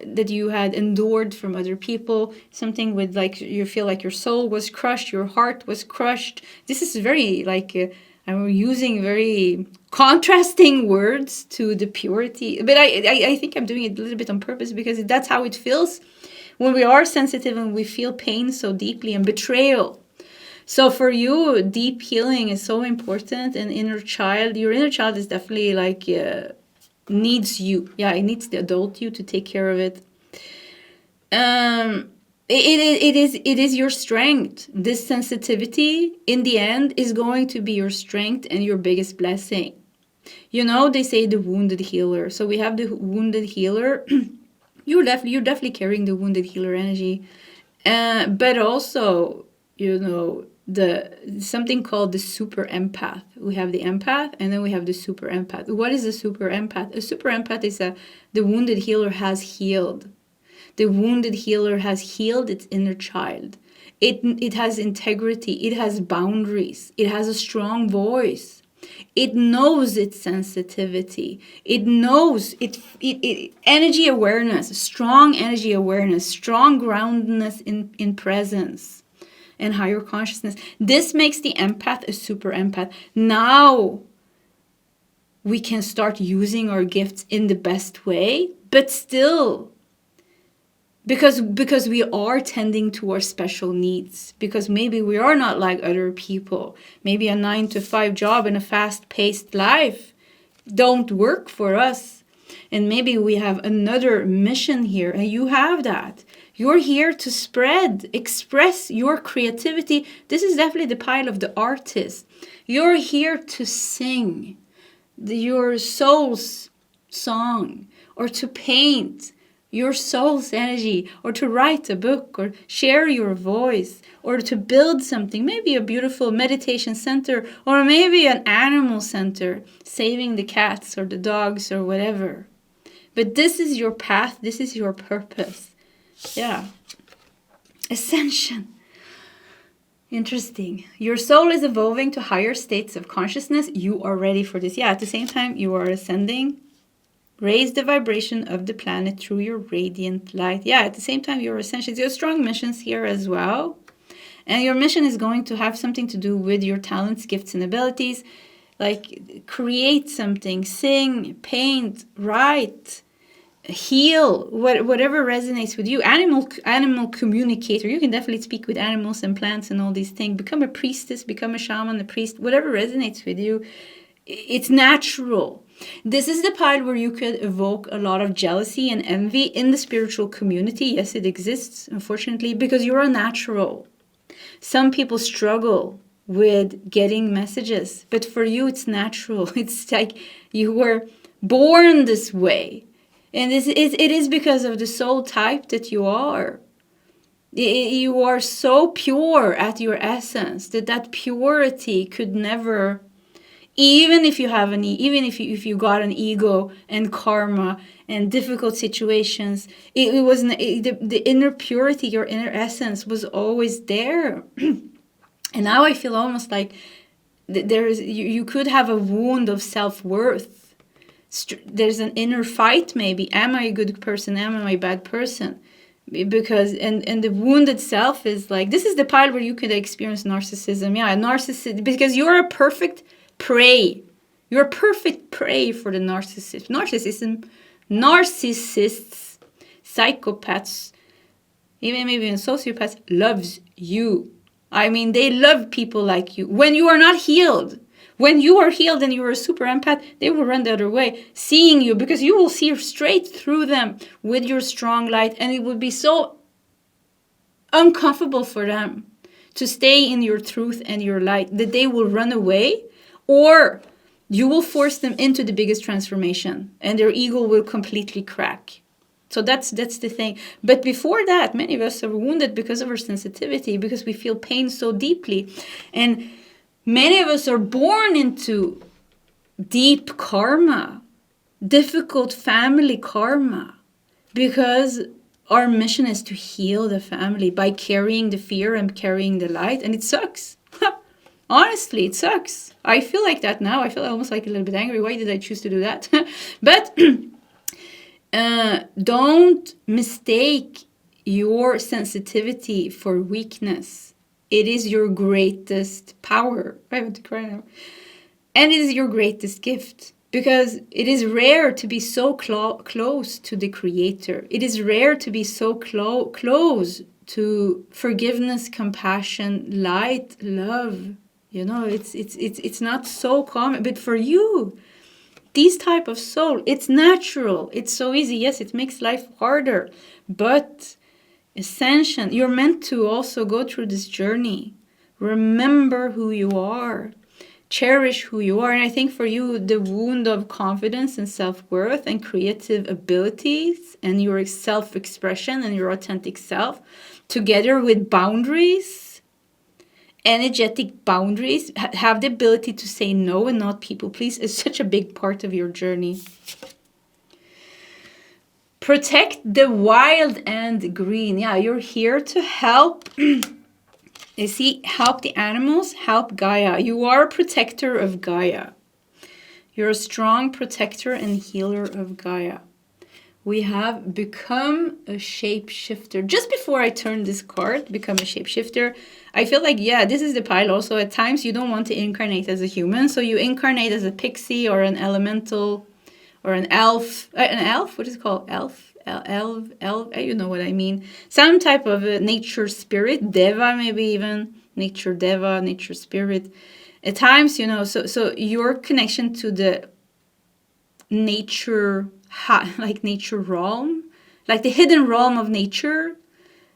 that you had endured from other people, something with like you feel like your soul was crushed, your heart was crushed. This is very like I'm using very contrasting words to the purity, but I think I'm doing it a little bit on purpose because that's how it feels when we are sensitive and we feel pain so deeply and betrayal. So for you, deep healing is so important, and your inner child is definitely like needs you. Yeah, it needs the adult you to take care of it. It is your strength. This sensitivity, in the end, is going to be your strength and your biggest blessing. They say the wounded healer. So we have the wounded healer. You're definitely carrying the wounded healer energy, but also the something called the super empath. We have the empath, and then we have the super empath. What is a super empath? A super empath is the wounded healer has healed. The wounded healer has healed its inner child. It has integrity. It has boundaries. It has a strong voice. It knows its sensitivity. It knows it energy awareness, strong energy awareness, strong groundedness in presence and higher consciousness. This makes the empath a super empath. Now we can start using our gifts in the best way, but still, because we are tending to our special needs, because maybe we are not like other people. Maybe a 9-to-5 job and a fast-paced life don't work for us. And maybe we have another mission here, and you have that. You're here to spread, express your creativity. This is definitely the pile of the artist. You're here to sing your soul's song, or to paint your soul's energy, or to write a book, or share your voice, or to build something, maybe a beautiful meditation center, or maybe an animal center, saving the cats or the dogs or whatever. But this is your path, this is your purpose. Yeah. Ascension. Interesting. Your soul is evolving to higher states of consciousness. You are ready for this. Yeah, at the same time, you are ascending. Raise the vibration of the planet through your radiant light. Yeah, at the same time, you're ascension. There are strong missions here as well. And your mission is going to have something to do with your talents, gifts, and abilities. Like create something, sing, paint, write, heal, whatever resonates with you. Animal communicator. You can definitely speak with animals and plants and all these things. Become a priestess, become a shaman, a priest, whatever resonates with you. It's natural. This is the part where you could evoke a lot of jealousy and envy in the spiritual community. Yes, it exists, unfortunately, because you're a natural. Some people struggle with getting messages, but for you, it's natural. It's like you were born this way. And it is because of the soul type that you are. You are so pure at your essence that purity could never, even if you have if you got an ego and karma and difficult situations, it was the inner purity, your inner essence was always there. And now I feel almost like you could have a wound of self-worth. There's an inner fight, maybe. Am I a good person? Am I a bad person? Because and the wound itself is like, this is the part where you could experience narcissism. Yeah, narcissism, because you're a perfect prey. You're a perfect prey for the narcissist. Narcissists, psychopaths, even maybe even sociopaths loves you. I mean, they love people like you. When you are not healed. When you are healed and you are a super empath, they will run the other way, seeing you, because you will see straight through them with your strong light, and it would be so uncomfortable for them to stay in your truth and your light that they will run away, or you will force them into the biggest transformation and their ego will completely crack. So that's the thing. But before that, many of us are wounded because of our sensitivity, because we feel pain so deeply. And many of us are born into deep karma, difficult family karma, because our mission is to heal the family by carrying the fear and carrying the light. And it sucks. Honestly, it sucks. I feel like that now. I feel almost like a little bit angry. Why did I choose to do that? But don't mistake your sensitivity for weakness. It is your greatest power. I want to cry now. And it is your greatest gift, because it is rare to be so close to the Creator. It is rare to be so close to forgiveness, compassion, light, love. You know, it's not so common. But for you, these type of soul, it's natural. It's so easy. Yes, it makes life harder, but ascension, you're meant to also go through this journey. Remember who you are. Cherish who you are. And I think for you, the wound of confidence and self-worth and creative abilities and your self-expression and your authentic self, together with boundaries, energetic boundaries, have the ability to say no and not people please, is such a big part of your journey. Protect the wild and green. Yeah, you're here to help See, help the animals, help Gaia. You are a protector of Gaia. You're a strong protector and healer of Gaia. We have become a shapeshifter. Just before I turn this card, become a shapeshifter, I feel like, yeah, this is the pile also. At times you don't want to incarnate as a human. So you incarnate as a pixie or an elemental or an elf. An elf? What is it called? Elf? Elf? You know what I mean. Some type of a nature spirit. Deva, maybe even. Nature Deva, nature spirit. At times, you know, so your connection to the nature, like nature realm, like the hidden realm of nature,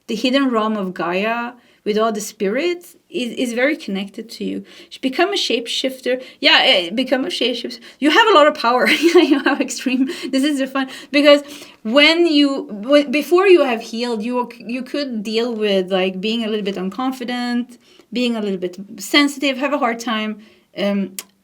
the hidden realm of Gaia, with all the spirits, is very connected to you. Become a shapeshifter. Yeah, become a shapeshifter. You have a lot of power. You have extreme. This is the fun, because before you have healed, you could deal with like being a little bit unconfident, being a little bit sensitive, have a hard time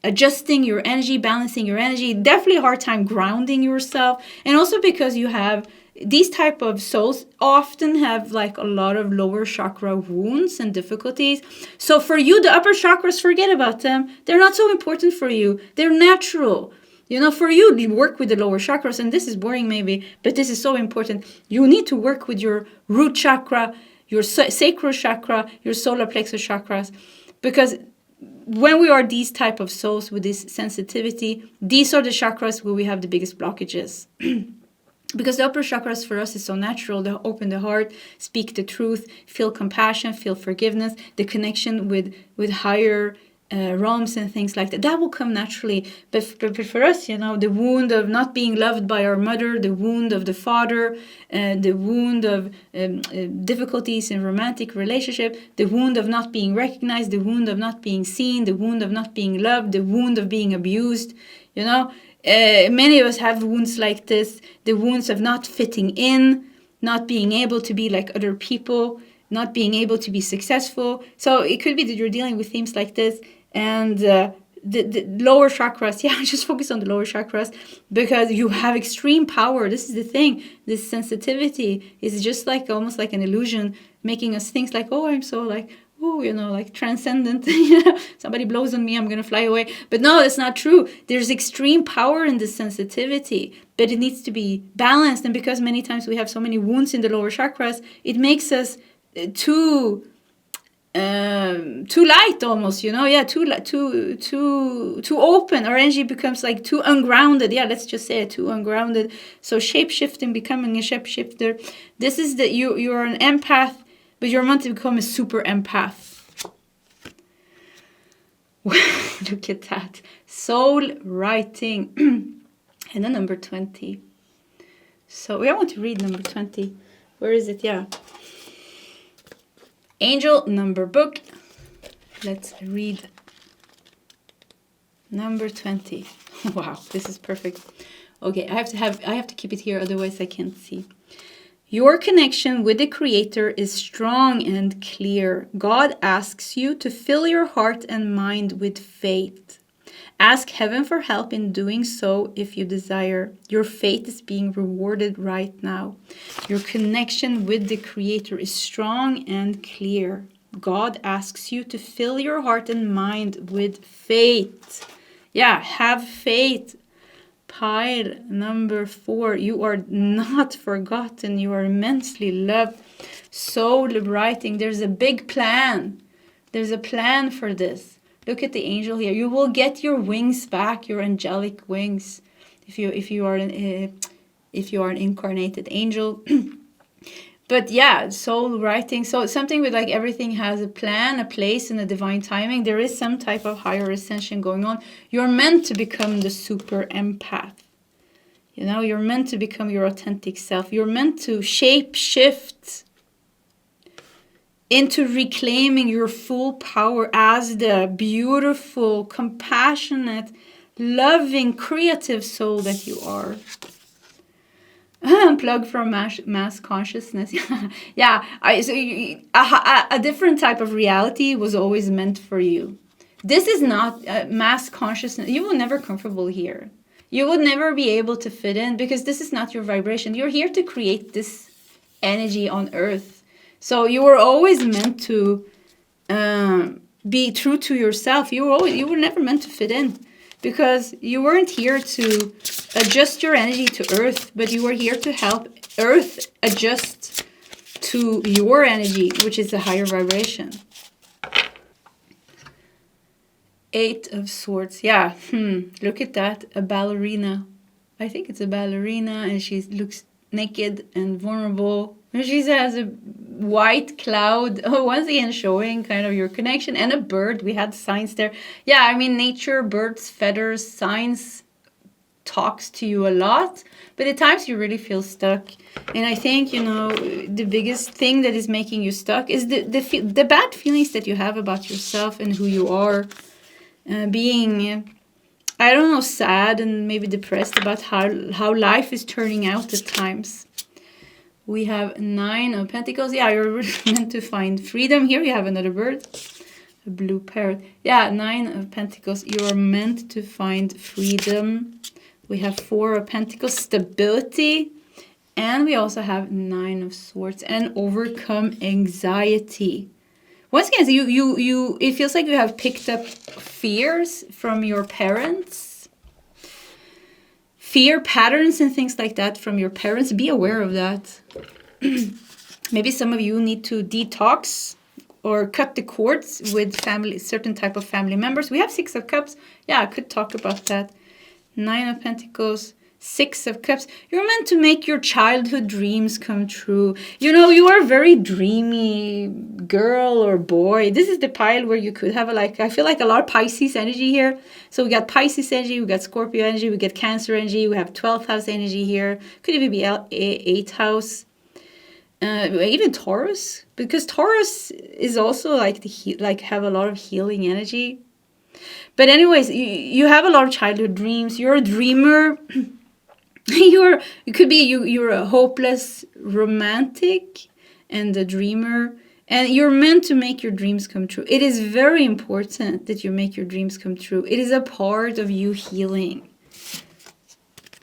adjusting your energy, balancing your energy, definitely a hard time grounding yourself. And also because you have these type of souls often have like a lot of lower chakra wounds and difficulties. So for you, the upper chakras, forget about them. They're not so important for you. They're natural. You know, for you, you work with the lower chakras, and this is boring maybe, but this is so important. You need to work with your root chakra, your sacral chakra, your solar plexus chakras, because when we are these type of souls with this sensitivity, these are the chakras where we have the biggest blockages. Because the upper chakras for us is so natural. They open the heart, speak the truth, feel compassion, feel forgiveness, the connection with higher realms and things like that. That will come naturally. But for us, you know, the wound of not being loved by our mother, the wound of the father, the wound of difficulties in romantic relationship, the wound of not being recognized, the wound of not being seen, the wound of not being loved, the wound of being abused, you know. Many of us have wounds like this, the wounds of not fitting in, not being able to be like other people, not being able to be successful. So it could be that you're dealing with themes like this. And the lower chakras, yeah, just focus on the lower chakras, because you have extreme power. This is the thing. This sensitivity is just like almost like an illusion, making us think like, oh, I'm so like, oh, you know, like transcendent. Somebody blows on me, I'm going to fly away. But no, that's not true. There's extreme power in this sensitivity, but it needs to be balanced. And because many times we have so many wounds in the lower chakras, it makes us too light almost, you know. Yeah, too open. Our energy becomes like too ungrounded. Yeah, let's just say it, too ungrounded. So shape-shifting, becoming a shape-shifter, this is that you're an empath, but you're meant to become a super empath. Look at that. Soul writing. And then number 20. So I want to read number 20. Where is it? Yeah. Angel number book. Let's read number 20. Wow, this is perfect. Okay, I have to keep it here, otherwise I can't see. Your connection with the Creator is strong and clear. God asks you to fill your heart and mind with faith. Ask heaven for help in doing so if you desire. Your faith is being rewarded right now. Your connection with the Creator is strong and clear. God asks you to fill your heart and mind with faith. Yeah, have faith. Pile number 4. You are not forgotten. You are immensely loved. Soul writing. There's a big plan. There's a plan for this. Look at the angel here. You will get your wings back, your angelic wings, if you are an incarnated angel. But yeah, soul writing. So something with like everything has a plan, a place, and a divine timing. There is some type of higher ascension going on. You're meant to become the super empath. You know, you're meant to become your authentic self. You're meant to shape shift into reclaiming your full power as the beautiful, compassionate, loving, creative soul that you are. Unplug from mass consciousness. Yeah, a different type of reality was always meant for you. This is not mass consciousness. You will never comfortable here. You would never be able to fit in because this is not your vibration. You're here to create this energy on earth. So you were always meant to be true to yourself. You were never meant to fit in, because you weren't here to adjust your energy to Earth, but you were here to help Earth adjust to your energy, which is a higher vibration. Eight of Swords. Yeah, look at that. A ballerina. I think it's a ballerina, and she looks naked and vulnerable. And she has a white cloud, once again showing kind of your connection, and a bird. We had signs there. Yeah, I mean, nature, birds, feathers, signs talks to you a lot, but at times you really feel stuck. And I think, you know, the biggest thing that is making you stuck is the bad feelings that you have about yourself and who you are. Being, I don't know, sad and maybe depressed about how life is turning out at times. We have 9 of Pentacles. Yeah, you're meant to find freedom. Here you have another bird, a blue parrot. Yeah, 9 of Pentacles. You're meant to find freedom. We have 4 of Pentacles, stability. And we also have 9 of Swords, and overcome anxiety. Once again, you it feels like you have picked up fears from your parents. Fear patterns and things like that from your parents. Be aware of that. Maybe some of you need to detox or cut the cords with family, certain type of family members. We have 6 of Cups. Yeah, I could talk about that. 9 of Pentacles, 6 of Cups. You're meant to make your childhood dreams come true. You know, you are a very dreamy girl or boy. This is the pile where you could have I feel like a lot of Pisces energy here. So we got Pisces energy, we got Scorpio energy, we got Cancer energy, we have 12th house energy here. Could even be 8th house. Even Taurus, because Taurus is also have a lot of healing energy. But anyways, you have a lot of childhood dreams. You're a dreamer. You're a hopeless romantic and a dreamer, and you're meant to make your dreams come true. It is very important that you make your dreams come true. It is a part of you healing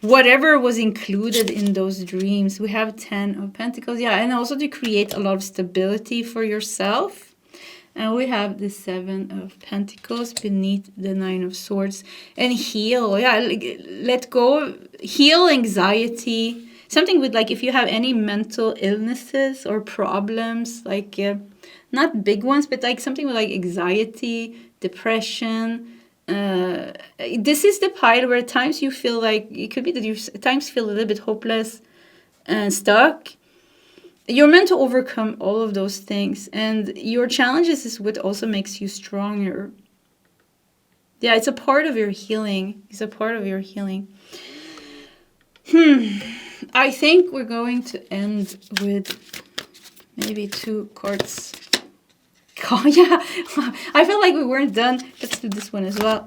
whatever was included in those dreams. We have 10 of Pentacles. Yeah, and also to create a lot of stability for yourself. And we have the 7 of Pentacles beneath the 9 of Swords. And heal. Yeah, let go. Heal anxiety. Something with if you have any mental illnesses or problems, not big ones, but something with anxiety, depression. This is the pile where at times you feel it could be that you at times feel a little bit hopeless and stuck. You're meant to overcome all of those things, and your challenges is what also makes you stronger. Yeah, it's a part of your healing. It's a part of your healing. I think we're going to end with maybe 2 cards. Oh, yeah, I felt like we weren't done. Let's do this one as well.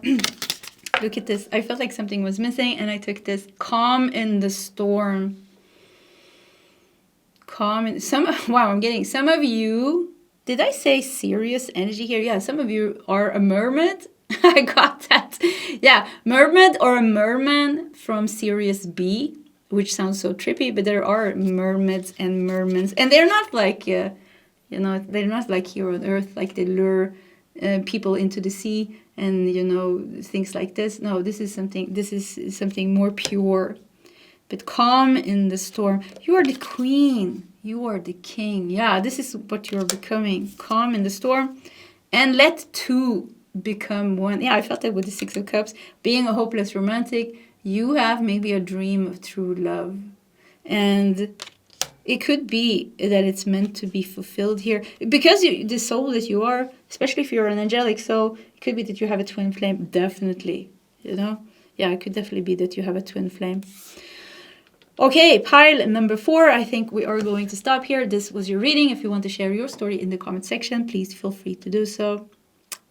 Look at this. I felt like something was missing, and I took this. Calm in the storm. Wow, I'm getting some of you. Did I say serious energy here? Yeah, some of you are a mermaid. I got that. Yeah, mermaid or a merman from Sirius B, which sounds so trippy, but there are mermaids and mermans, and they're not they're not like here on Earth, they lure people into the sea and, things like this. No, this is something more pure. But calm in the storm. You are the queen. You are the king. Yeah, this is what you're becoming. Calm in the storm. And let 2 become 1. Yeah, I felt that with the 6 of Cups. Being a hopeless romantic, you have maybe a dream of true love. And it could be that it's meant to be fulfilled here. Because the soul that you are, especially if you're an angelic soul, it could be that you have a twin flame. Definitely. Yeah, it could definitely be that you have a twin flame. Okay, pile number 4. I think we are going to stop here. This was your reading. If you want to share your story in the comment section, please feel free to do so.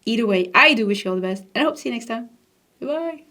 Either way, I do wish you all the best, and I hope to see you next time. Goodbye.